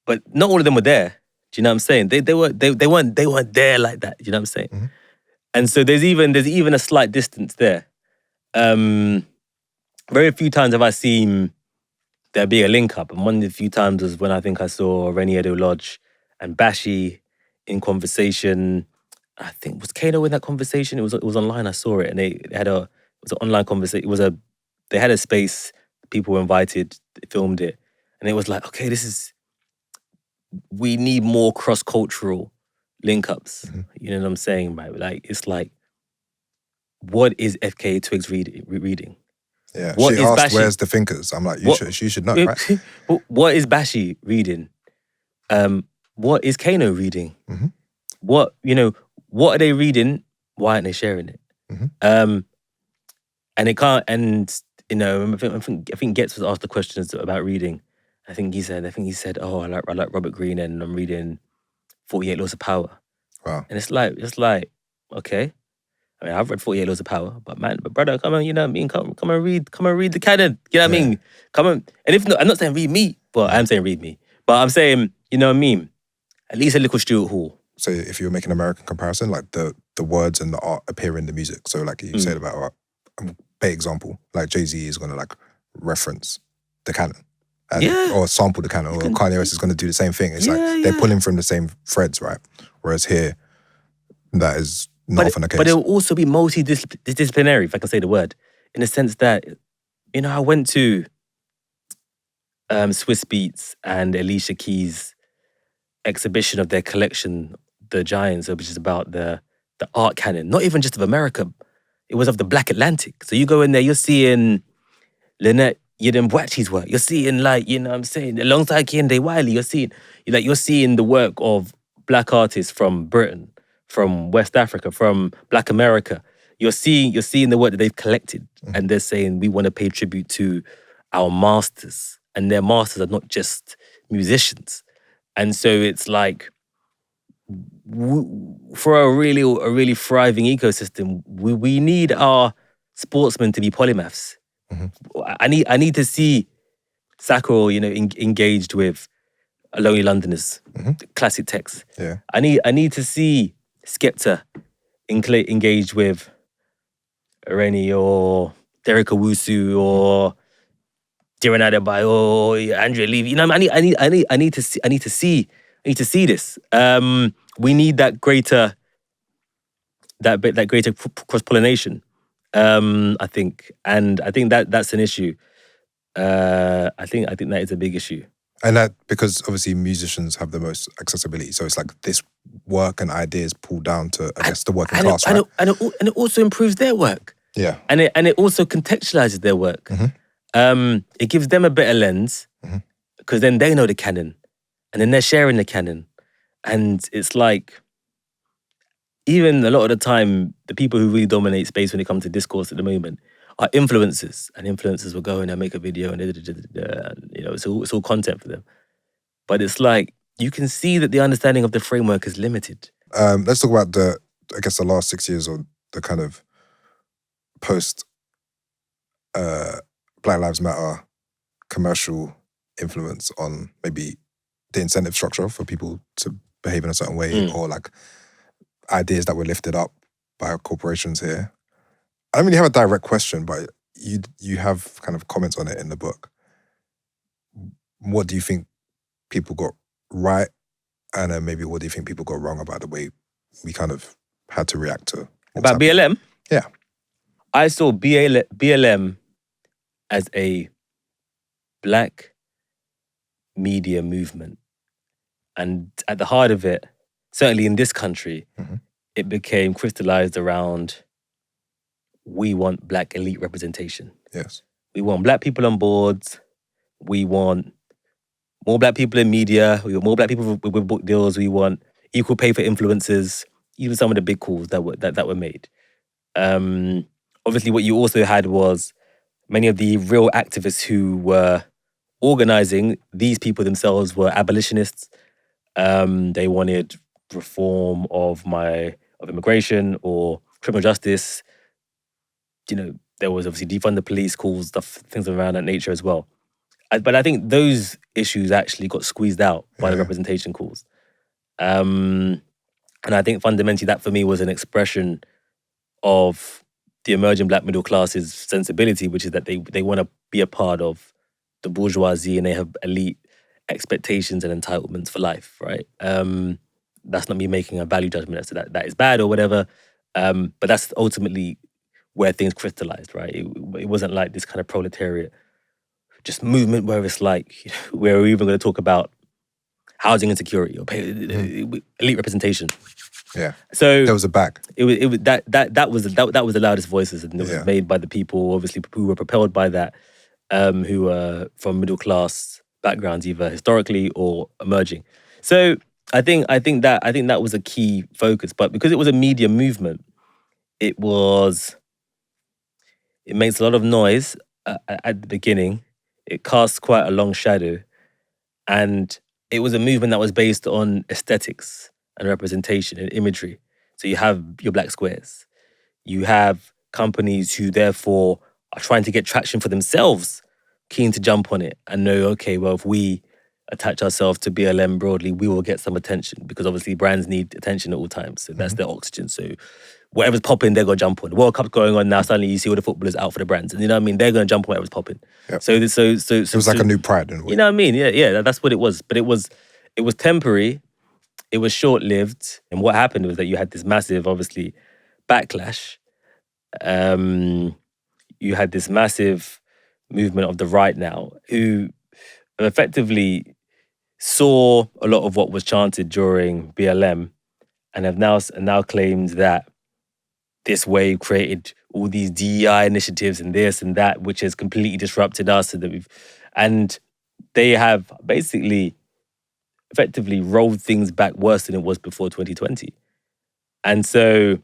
but not all of them were there. Do you know what I'm saying? They weren't there like that. Do you know what I'm saying? Mm-hmm. And so there's even a slight distance there. Very few times have I seen there be a link up, and one of the few times was when I think I saw Rennie Edo Lodge and Bashi in conversation. I think was Kano in that conversation. It was online. I saw it, and it was an online conversation. They had a space. People were invited. They filmed it, and it was like, okay, we need more cross-cultural link-ups. Mm-hmm. You know what I'm saying, right? Like, it's like, what is FKA Twigs reading? Yeah, what she asked, Bashi, where's the thinkers? I'm like, you should know, right? What is Bashi reading? What is Kano reading? Mm-hmm. What are they reading? Why aren't they sharing it? Mm-hmm. And it can't, and I think Getz was asked the questions about reading. I think he said, oh, I like Robert Greene and I'm reading 48 Laws of Power. Wow. And it's like, okay. I mean, I've read 48 Laws of Power, but brother, come on, you know what I mean? Come and read the canon. You know what I mean? Come on. And if not, I'm not saying read me, but I'm saying read me. But I'm saying, you know what I mean? At least a little Stuart Hall. So if you were making an American comparison, like the words and the art appear in the music. So like you said about, big example, like Jay-Z is going to like reference the canon. Or sample the canon, or Kanye West is going to do the same thing. It's like they're pulling from the same threads, right? Whereas here, that is not often the case. But it will also be multidisciplinary, if I can say the word, in the sense that, you know, I went to Swiss Beats and Alicia Keys' exhibition of their collection, The Giants, which is about the art canon, not even just of America. It was of the Black Atlantic. So you go in there, you're seeing Lynette Yedem-Boakye's work. You're seeing, like, you know what I'm saying, alongside Kehinde Wiley, you're seeing the work of Black artists from Britain, from West Africa, from Black America. You're seeing the work that they've collected, and they're saying we want to pay tribute to our masters, and their masters are not just musicians. And so it's like, for a really thriving ecosystem, we need our sportsmen to be polymaths. I need to see Sakura, you know, engaged with Lonely Londoners, classic text. Yeah. I need to see Skepta engaged with Reni or Derek Owusu or Darren Adebayo or Andrea Levy. You know, I need to see this. We need that greater cross-pollination. I think that's an issue. I think that is a big issue. And that, because obviously musicians have the most accessibility, so it's like this work and ideas pull down to, I guess, the working class, right? And it also improves their work. Yeah. And it also contextualizes their work. It gives them a better lens, because then they know the canon, and then they're sharing the canon. And it's like, even a lot of the time, the people who really dominate space when it comes to discourse at the moment are influencers, and influencers will go in and make a video, and you know, it's all content for them. But it's like, you can see that the understanding of the framework is limited. Let's talk about the last 6 years, or the kind of post Black Lives Matter commercial influence on maybe the incentive structure for people to behave in a certain way, or like ideas that were lifted up by corporations here. I don't really have a direct question, but you have kind of comments on it in the book. What do you think people got right, and then maybe what do you think people got wrong about the way we kind of had to react to about BLM? Yeah. I saw BLM as a Black media movement. And at the heart of it, certainly in this country, it became crystallized around, we want Black elite representation. Yes. We want Black people on boards. We want more Black people in media. We want more Black people with book deals. We want equal pay for influencers. Even some of the big calls that were made. Obviously, what you also had was many of the real activists who were organizing. These people themselves were abolitionists. They wanted reform of immigration or criminal justice. You know, there was obviously defund the police calls, things around that nature as well. But I think those issues actually got squeezed out by the representation calls. And I think fundamentally that for me was an expression of the emerging Black middle class's sensibility, which is that they want to be a part of the bourgeoisie, and they have elite expectations and entitlements for life, right? That's not me making a value judgment as to that is bad or whatever, but that's ultimately where things crystallized, right? It wasn't like this kind of proletariat just movement where it's like, we're even going to talk about housing insecurity or elite representation. Yeah. So there was a back. It was that was the loudest voices, and it was made by the people, obviously, who were propelled by that, who were from middle class backgrounds, either historically or emerging. So I think that was a key focus. But because it was a media movement, it makes a lot of noise at the beginning. It casts quite a long shadow, and it was a movement that was based on aesthetics and representation and imagery. So you have your black squares, You have companies who therefore are trying to get traction for themselves, keen to jump on it and know, okay, well, if we attach ourselves to BLM broadly, we will get some attention, because obviously brands need attention at all times. So that's their oxygen. So whatever's popping, they're going to jump on. The World Cup's going on now, suddenly you see all the footballers out for the brands. And you know what I mean? They're going to jump on whatever's popping. Yep. So it was like a new pride in a way. You know what I mean? Yeah, that's what it was. But it was temporary, it was short-lived. And what happened was that you had this massive, obviously, backlash. You had this massive movement of the right now, who effectively saw a lot of what was chanted during BLM and have now claimed that this wave created all these DEI initiatives and this and that, which has completely disrupted us, and they have basically effectively rolled things back worse than it was before 2020. And so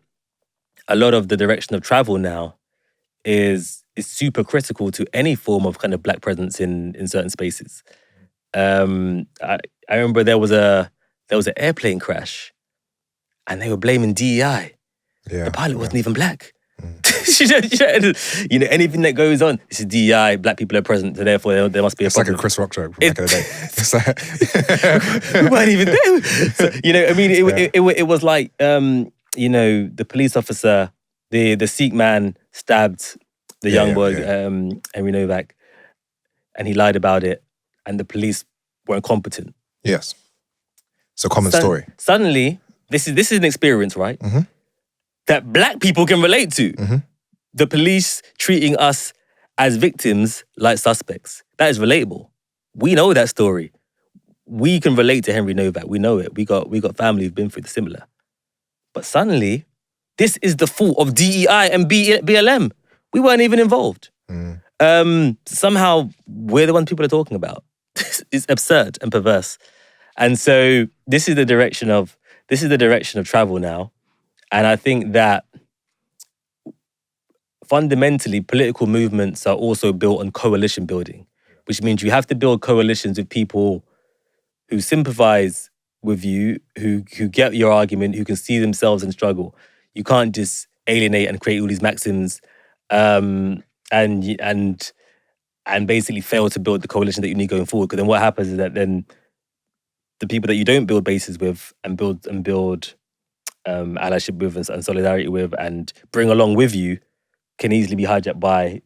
a lot of the direction of travel now is super critical to any form of kind of Black presence in certain spaces. I remember there was an airplane crash and they were blaming DEI. Yeah, the pilot wasn't even Black. You know, anything that goes on, this is DEI, Black people are present, so therefore there must be a problem. It's like a Chris Rock joke from back in the day. It's like we weren't even there. So, you know, I mean, it was like, you know, the police officer, the Sikh man stabbed the young boy, Henry Novak, and he lied about it, and the police were incompetent. Yes. It's a common story. Suddenly, this is an experience, right? Mm-hmm. That Black people can relate to. Mm-hmm. The police treating us as victims like suspects. That is relatable. We know that story. We can relate to Henry Novak. We know it. We got family who've been through the similar. But suddenly, this is the fault of DEI and BLM. We weren't even involved. Somehow, we're the ones people are talking about. It's absurd and perverse. And so this is the direction of travel now. And I think that fundamentally, political movements are also built on coalition building, which means you have to build coalitions with people who sympathize with you, who get your argument, who can see themselves in struggle. You can't just alienate and create all these maxims and basically fail to build the coalition that you need going forward. Because then what happens is that then the people that you don't build bases with and build allyship with and solidarity with and bring along with you can easily be hijacked by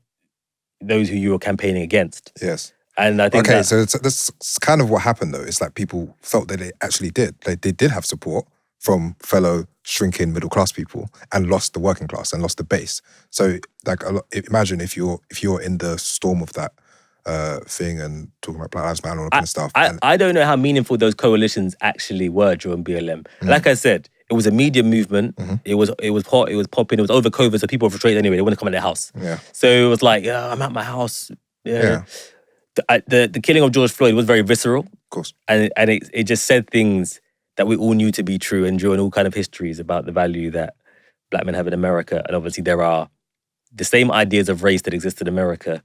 those who you are campaigning against. Yes. And I think so that's kind of what happened though. It's like people felt that they actually did. They did have support from fellow shrinking middle class people and lost the working class and lost the base. So like imagine if you're in the storm of that thing and talking about Black Lives Matter and all that kind of stuff. I don't know how meaningful those coalitions actually were during BLM. Like I said, it was a media movement. Mm-hmm. It was hot. It was popping. It was over COVID, so people were frustrated anyway. They wouldn't come in their house. Yeah. So it was like, I'm at my house. Yeah. The killing of George Floyd was very visceral. Of course. And it just said things that we all knew to be true and drew on all kind of histories about the value that Black men have in America. And obviously there are the same ideas of race that exist in America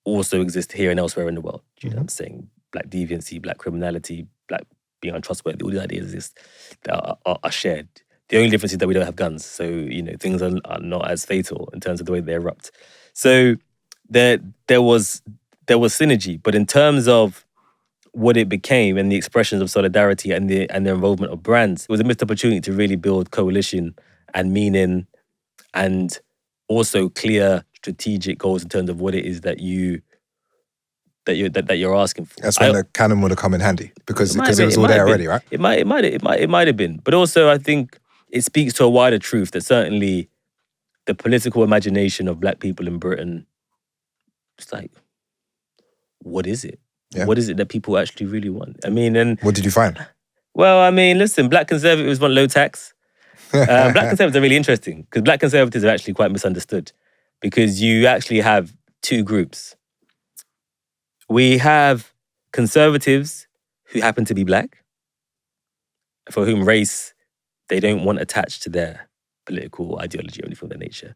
also exist here and elsewhere in the world. You know what I'm saying? Black deviancy, Black criminality, Black being untrustworthy, all these ideas exist that are shared. The only difference is that we don't have guns. So, you know, things are not as fatal in terms of the way they erupt. So there was synergy, but in terms of what it became and the expressions of solidarity and the involvement of brands, it was a missed opportunity to really build coalition and meaning and also clear strategic goals in terms of what it is that you're asking for. That's when the canon would have come in handy because it was all there already, right? It might have been, but also I think it speaks to a wider truth that certainly the political imagination of Black people in Britain, it's like, what is it? Yeah. What is it that people actually really want? I mean, and what did you find? Well, I mean, listen, Black conservatives want low tax. Black conservatives are really interesting because Black conservatives are actually quite misunderstood because you actually have two groups. We have conservatives who happen to be Black, for whom race, they don't want attached to their political ideology or anything of that nature.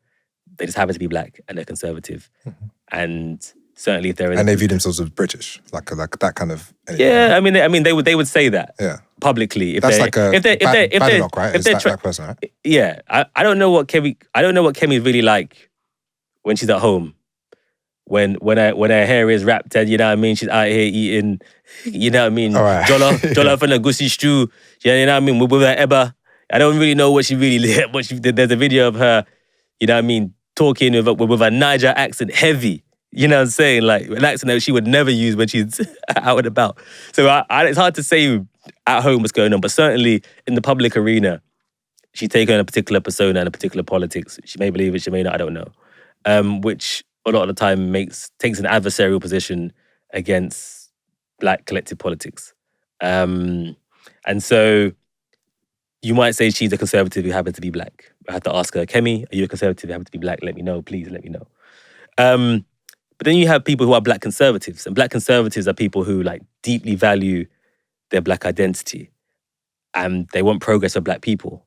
They just happen to be Black and they're conservative. Mm-hmm. And certainly if they're in... And they view themselves as British, like that kind of... Yeah, I mean, they would say that. Yeah. publicly. That's like a Badenoch, right? It's that person, right? Yeah, I don't know what Kemi's really like when she's at home. When her hair is wrapped and, you know what I mean, she's out here eating, you know what I mean, All right. jollof and a goosey stew, you know what I mean, with her Eba. I don't really know what she really did. There's a video of her, you know what I mean, talking with a Niger accent, heavy. You know what I'm saying? Like an accent that she would never use when she's out and about. So it's hard to say at home what's going on, but certainly in the public arena, she's taken on a particular persona and a particular politics. She may believe it, she may not, I don't know. Which a lot of the time takes an adversarial position against Black collective politics. And so you might say she's a conservative who happens to be Black. I have to ask her, Kemi, are you a conservative who happens to be Black? Let me know, please let me know. But then you have people who are Black conservatives, and Black conservatives are people who like deeply value their Black identity, and they want progress for Black people,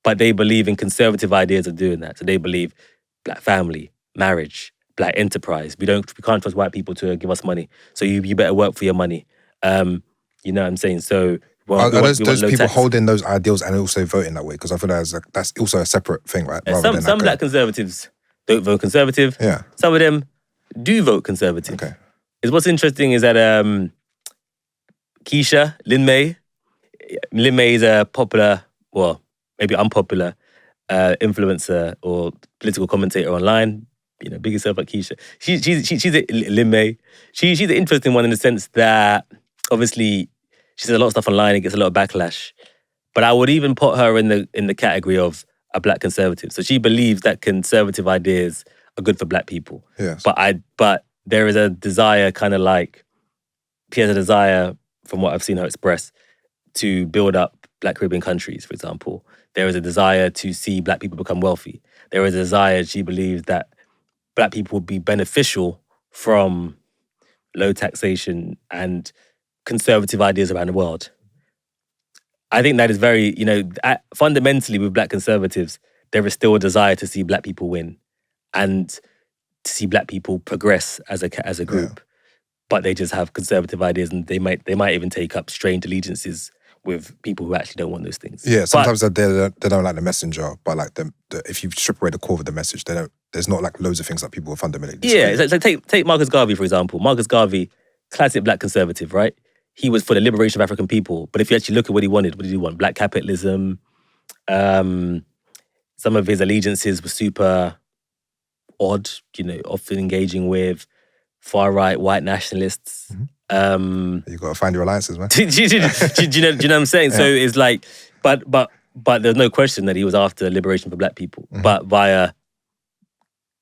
but they believe in conservative ideas of doing that. So they believe Black family, marriage, Black enterprise. We can't trust white people to give us money, so you better work for your money. You know what I'm saying? So are those people holding those ideals and also voting that way? Because I feel that's also a separate thing, right? Some Black conservatives don't vote Conservative. Yeah. Some of them do vote Conservative. Okay. What's interesting is that Keisha, Lin May is a popular, well, maybe unpopular influencer or political commentator online. You know, big yourself like Keisha. She's Lin May. She's an interesting one in the sense that obviously she says a lot of stuff online and gets a lot of backlash. But I would even put her in the category of a Black conservative. So she believes that conservative ideas are good for Black people. Yes. But there is a desire, kind of like she has a desire, from what I've seen her express, to build up Black Caribbean countries, for example. There is a desire to see Black people become wealthy. There is a desire, she believes, that Black people would be beneficial from low taxation and conservative ideas around the world. I think that is very, fundamentally with Black conservatives, there is still a desire to see Black people win and to see Black people progress as a group. Yeah. But they just have conservative ideas, and they might even take up strange allegiances with people who actually don't want those things. Yeah, sometimes they don't like the messenger, but like if you strip away the core of the message, there's not like loads of things that people will fundamentally disagree. Yeah, it's like take Marcus Garvey, for example. Marcus Garvey, classic Black conservative, right? He was for the liberation of African people. But if you actually look at what did he want? Black capitalism. Some of his allegiances were super odd, often engaging with far-right white nationalists. Mm-hmm. You got to find your alliances, man. do you know what I'm saying? Yeah. So it's like, but there's no question that he was after liberation for Black people, mm-hmm. but via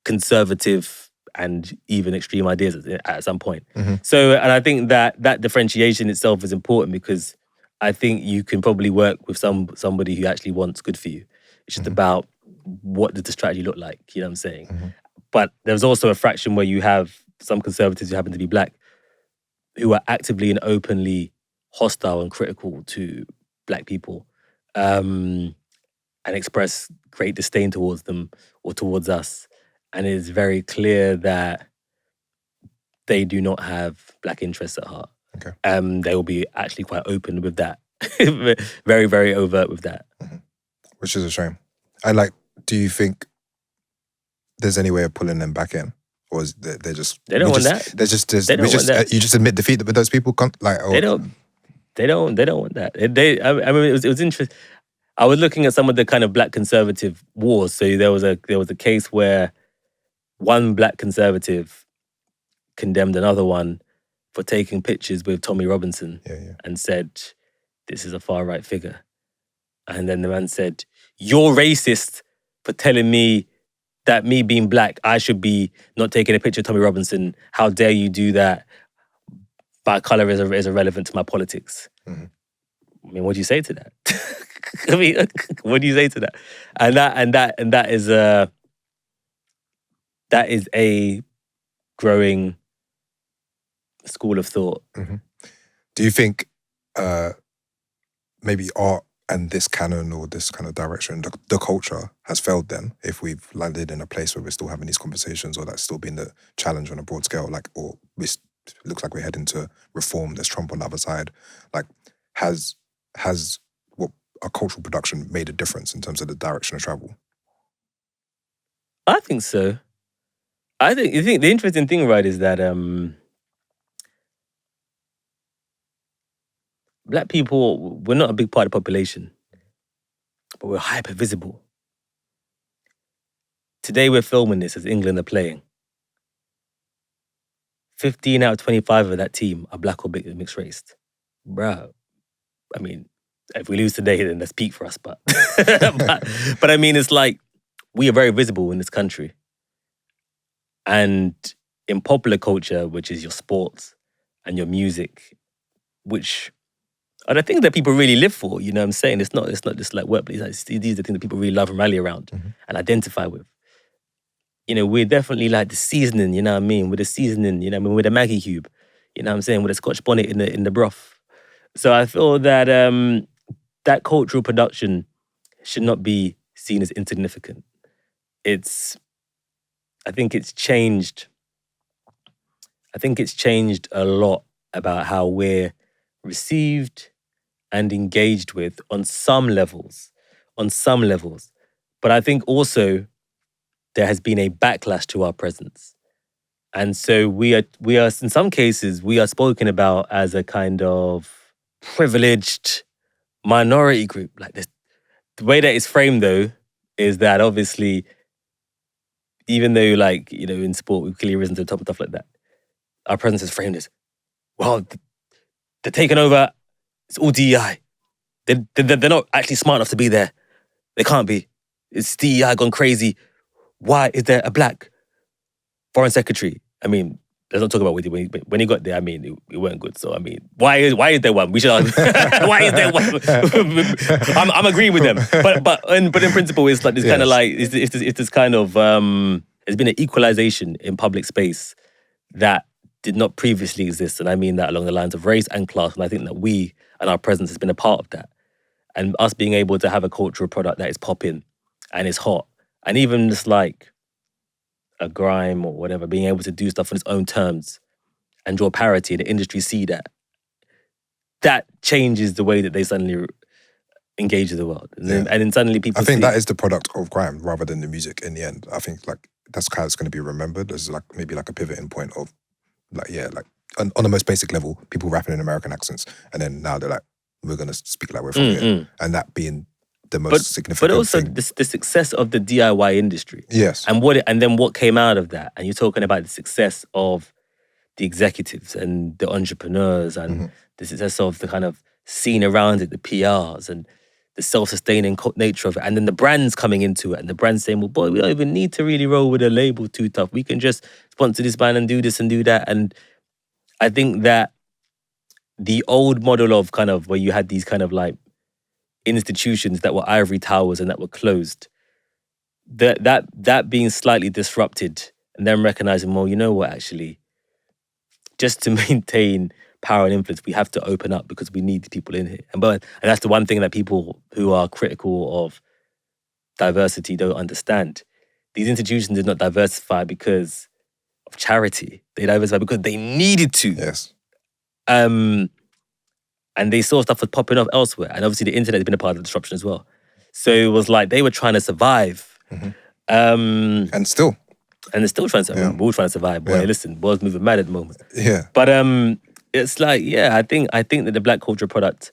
conservative and even extreme ideas at some point. Mm-hmm. So, and I think that differentiation itself is important, because I think you can probably work with somebody who actually wants good for you. It's just mm-hmm. about what does the strategy look like, you know what I'm saying? Mm-hmm. But there's also a fraction where you have some conservatives who happen to be Black who are actively and openly hostile and critical to Black people, and express great disdain towards them or towards us. And it is very clear that they do not have Black interests at heart. Okay. They will be actually quite open with that. Very, very overt with that. Mm-hmm. Which is a shame. Do you think there's any way of pulling them back in? Or is they don't want that. You just admit defeat with those people? They don't want that. It was interesting. I was looking at some of the kind of Black conservative wars. So there was a case where one Black conservative condemned another one for taking pictures with Tommy Robinson and said, this is a far-right figure. And then the man said, you're racist for telling me that me being Black, I should be not taking a picture of Tommy Robinson. How dare you do that? My colour is irrelevant to my politics. Mm-hmm. I mean, what do you say to that? I mean, what do you say to that? And that is a growing school of thought. Mm-hmm. Do you think maybe art and this canon or this kind of direction, the culture has failed then, if we've landed in a place where we're still having these conversations, or that's still been the challenge on a broad scale, it looks like we're heading to reform, there's Trump on the other side. Has has what a cultural production made a difference in terms of the direction of travel? I think so. I think the interesting thing, right, is that Black people, we're not a big part of the population, but we're hyper visible. Today we're filming this as England are playing. 15 out of 25 of that team are Black or mixed race. Bruh, I mean, if we lose today, then that's peak for us. But, but I mean, it's like we are very visible in this country. And in popular culture, which is your sports and your music, which are the things that people really live for, you know what I'm saying? It's not just like workplace. These are the things that people really love and rally around and identify with. You know, we're definitely like the seasoning, you know what I mean? We're the seasoning, you know what I mean? We're the Maggie cube, you know what I'm saying? With a Scotch bonnet in the broth. So I feel that that cultural production should not be seen as insignificant. I think it's changed a lot about how we're received and engaged with on some levels. But I think also there has been a backlash to our presence. And so we are in some cases, we are spoken about as a kind of privileged minority group. Like this, the way that it's framed though, is that obviously, even though like, you know, in sport, we've clearly risen to the top and stuff like that, our presence is framed as, well, they're taking over, it's all DEI. They're not actually smart enough to be there. They can't be. It's DEI gone crazy. Why is there a Black foreign secretary? I mean, let's not talk about when he got there. I mean, it weren't good. So I mean, why is there one? We should. Why is there one? I'm agreeing with them. But in principle, it's like this kind of like it's this kind of there's been an equalization in public space that did not previously exist, and I mean that along the lines of race and class. And I think that we and our presence has been a part of that, and us being able to have a cultural product that is popping and is hot, and even just like a grime or whatever, being able to do stuff on its own terms and draw parity, and the industry see that changes the way that they suddenly engage with the world. And then suddenly people I think that is the product of grime rather than the music in the end. I think like that's how it's going to be remembered as like maybe like a pivoting point of like, yeah, like on the most basic level, people rapping in American accents, and then now they're like, we're going to speak like we're from here. And that being the most significant But also thing. the success of the DIY industry. Yes. And then what came out of that. And you're talking about the success of the executives and the entrepreneurs and the success of the kind of scene around it, the PRs and the self-sustaining nature of it. And then the brands coming into it and the brands saying, well, boy, we don't even need to really roll with a label too tough. We can just sponsor this band and do this and do that. And I think that the old model of kind of where you had these kind of like institutions that were ivory towers and that were closed, that being slightly disrupted and then recognizing, well, you know what, actually, just to maintain power and influence, we have to open up because we need the people in here. And that's the one thing that people who are critical of diversity don't understand. These institutions did not diversify because of charity. They diversified because they needed to. Yes. And they saw stuff was popping up elsewhere. And obviously the internet has been a part of the disruption as well. So it was like they were trying to survive. And still. And they're still trying to survive. We're all trying to survive. Boy, listen, world's moving mad at the moment. Yeah. But it's like, yeah, I think that the Black culture product,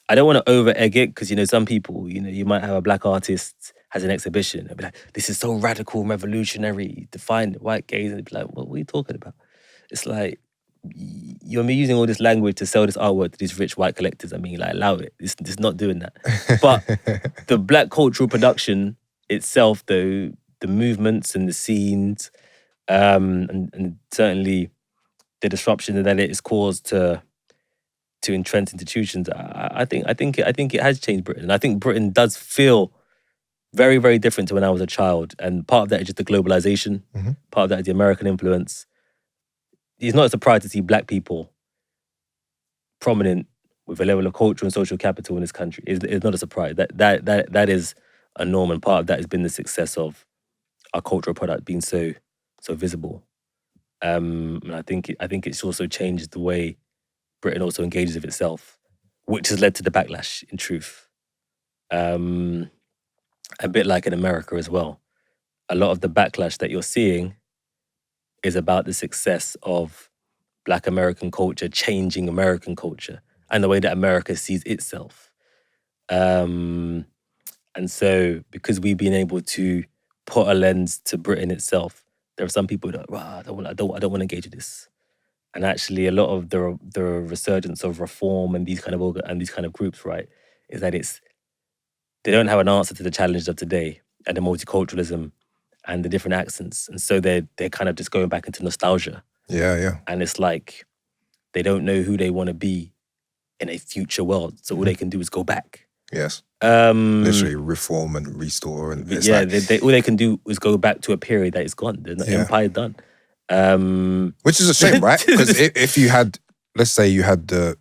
I don't want to over egg it because, you know, some people, you know, you might have a Black artist has an exhibition and be like, this is so radical and revolutionary, define white gays, and be like, what are you talking about? It's like, you're using all this language to sell this artwork to these rich white collectors. I mean, like, allow it. It's not doing that. But the Black cultural production itself, though, the movements and the scenes, and certainly the disruption that it has caused to entrenched institutions, I think it has changed Britain. And I think Britain does feel very, very different to when I was a child. And part of that is just the globalization. Part of that is the American influence. It's not a surprise to see Black people prominent with a level of cultural and social capital in this country. It's not a surprise. That is a norm, and part of that has been the success of our cultural product being so visible. And I think it's also changed the way Britain also engages with itself. which has led to the backlash, in truth. A bit like in America as well. A lot of the backlash that you're seeing is about the success of Black American culture changing American culture and the way that America sees itself. And so, because we've been able to put a lens to Britain itself, there are some people that I don't want to engage with this. And actually, a lot of the resurgence of reform and these kind of groups, right, is that they don't have an answer to the challenges of today and the multiculturalism and the different accents, and so they're kind of just going back into nostalgia. Yeah. And it's like they don't know who they want to be in a future world, so all they can do is go back. Yes. Literally reform and restore, and it's all they can do is go back to a period that is gone. The empire's done. Which is a shame, right? Because if you had, let's say you had the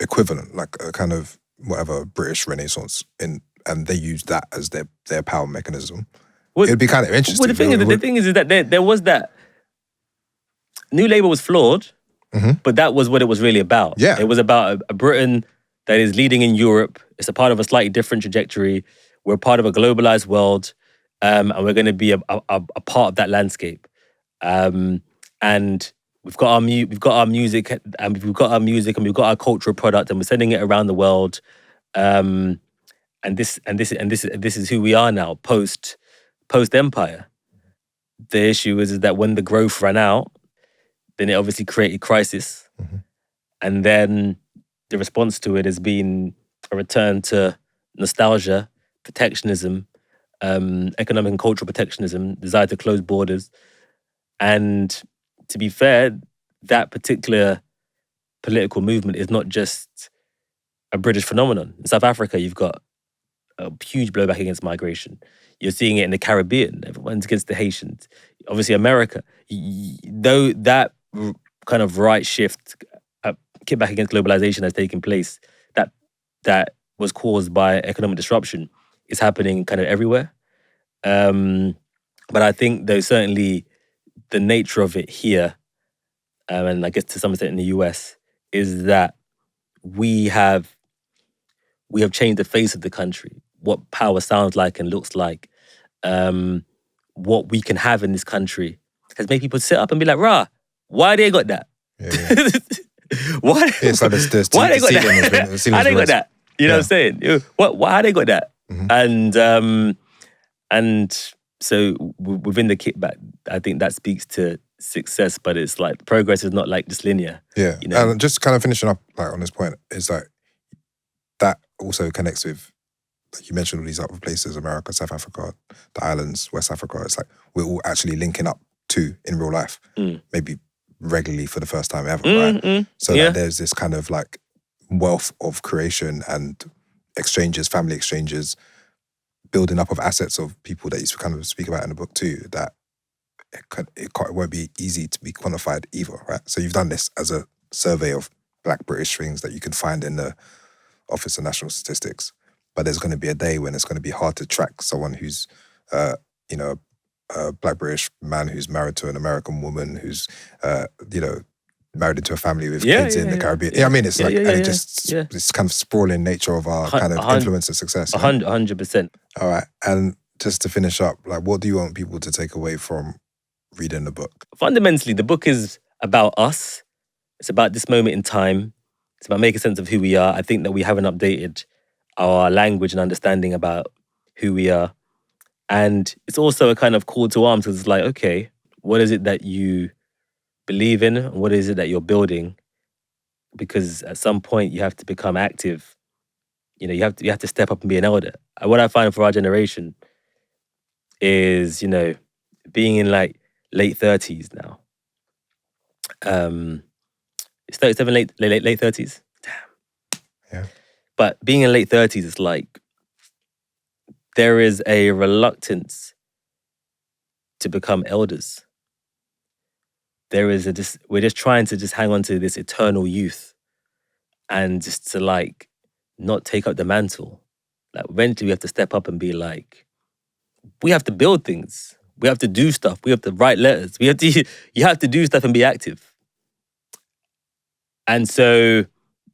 equivalent, like a kind of whatever British Renaissance, and they used that as their power mechanism, it'd be kind of interesting. Well, the thing is that there was that New Labour was flawed, but that was what it was really about. Yeah. It was about a Britain that is leading in Europe. It's a part of a slightly different trajectory. We're part of a globalized world, and we're going to be a part of that landscape. And we've got our music, and we've got our cultural product, and we're sending it around the world. And this is who we are now, post empire. The issue is that when the growth ran out, then it obviously created crisis, and then the response to it has been a return to nostalgia, protectionism, economic and cultural protectionism, desire to close borders. And to be fair, that particular political movement is not just a British phenomenon. In South Africa, you've got a huge blowback against migration. You're seeing it in the Caribbean. Everyone's against the Haitians. Obviously, America, though that kind of right shift, kickback against globalization has taken place, that was caused by economic disruption, is happening kind of everywhere. But I think, though, certainly the nature of it here, and I guess to some extent in the US, is that we have changed the face of the country, what power sounds like and looks like, what we can have in this country has made people sit up and be like, rah, why they got that? Yeah. Why? It's like this Why they got that? How they got that? You know what I'm saying? How they got that? And so within the kickback, I think that speaks to success, but it's like progress is not like just linear. Yeah. You know? And just kind of finishing up like on this point is like that also connects with, like you mentioned, all these other places, America, South Africa, the islands, West Africa. It's like we're all actually linking up to in real life, maybe regularly for the first time ever, right? So that there's this kind of like wealth of creation and exchanges, family exchanges, building up of assets of people that you kind of speak about in the book too, that it won't be easy to be quantified either, right? So you've done this as a survey of Black British things that you can find in the Office of National Statistics. But there's going to be a day when it's going to be hard to track someone who's, a Black British man who's married to an American woman who's, married into a family with kids in the Caribbean. Yeah, I mean, it's this kind of sprawling nature of our kind of influence and success. 100%. All right. And just to finish up, like, what do you want people to take away from reading the book? Fundamentally, the book is about us. It's about this moment in time. It's about making sense of who we are. I think that we haven't updated our language and understanding about who we are. And it's also a kind of call to arms, because it's like, okay, what is it that you believe in? What is it that you're building? Because at some point you have to become active. You know, you have to step up and be an elder. What I find for our generation is, being in like late 30s now. It's 37, late 30s. Damn. Yeah. But being in late 30s is like, there is a reluctance to become elders. We're just trying to just hang on to this eternal youth and just to like not take up the mantle. Like eventually we have to step up and be like, we have to build things. We have to do stuff. We have to write letters. You have to do stuff and be active. And so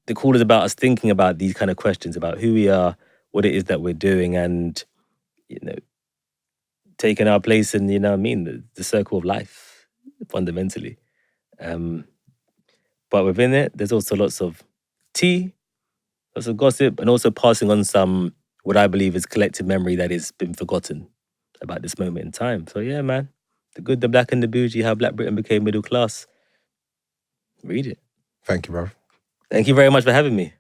the call is about us thinking about these kind of questions about who we are, what it is that we're doing, and taking our place in the circle of life fundamentally. But within it, there's also lots of tea, lots of gossip, and also passing on some what I believe is collective memory that has been forgotten about this moment in time. So yeah, man, The Good, the Black, and the Boujee: How Black Britain Became Middle Class. Read it. Thank you, bro. Thank you very much for having me.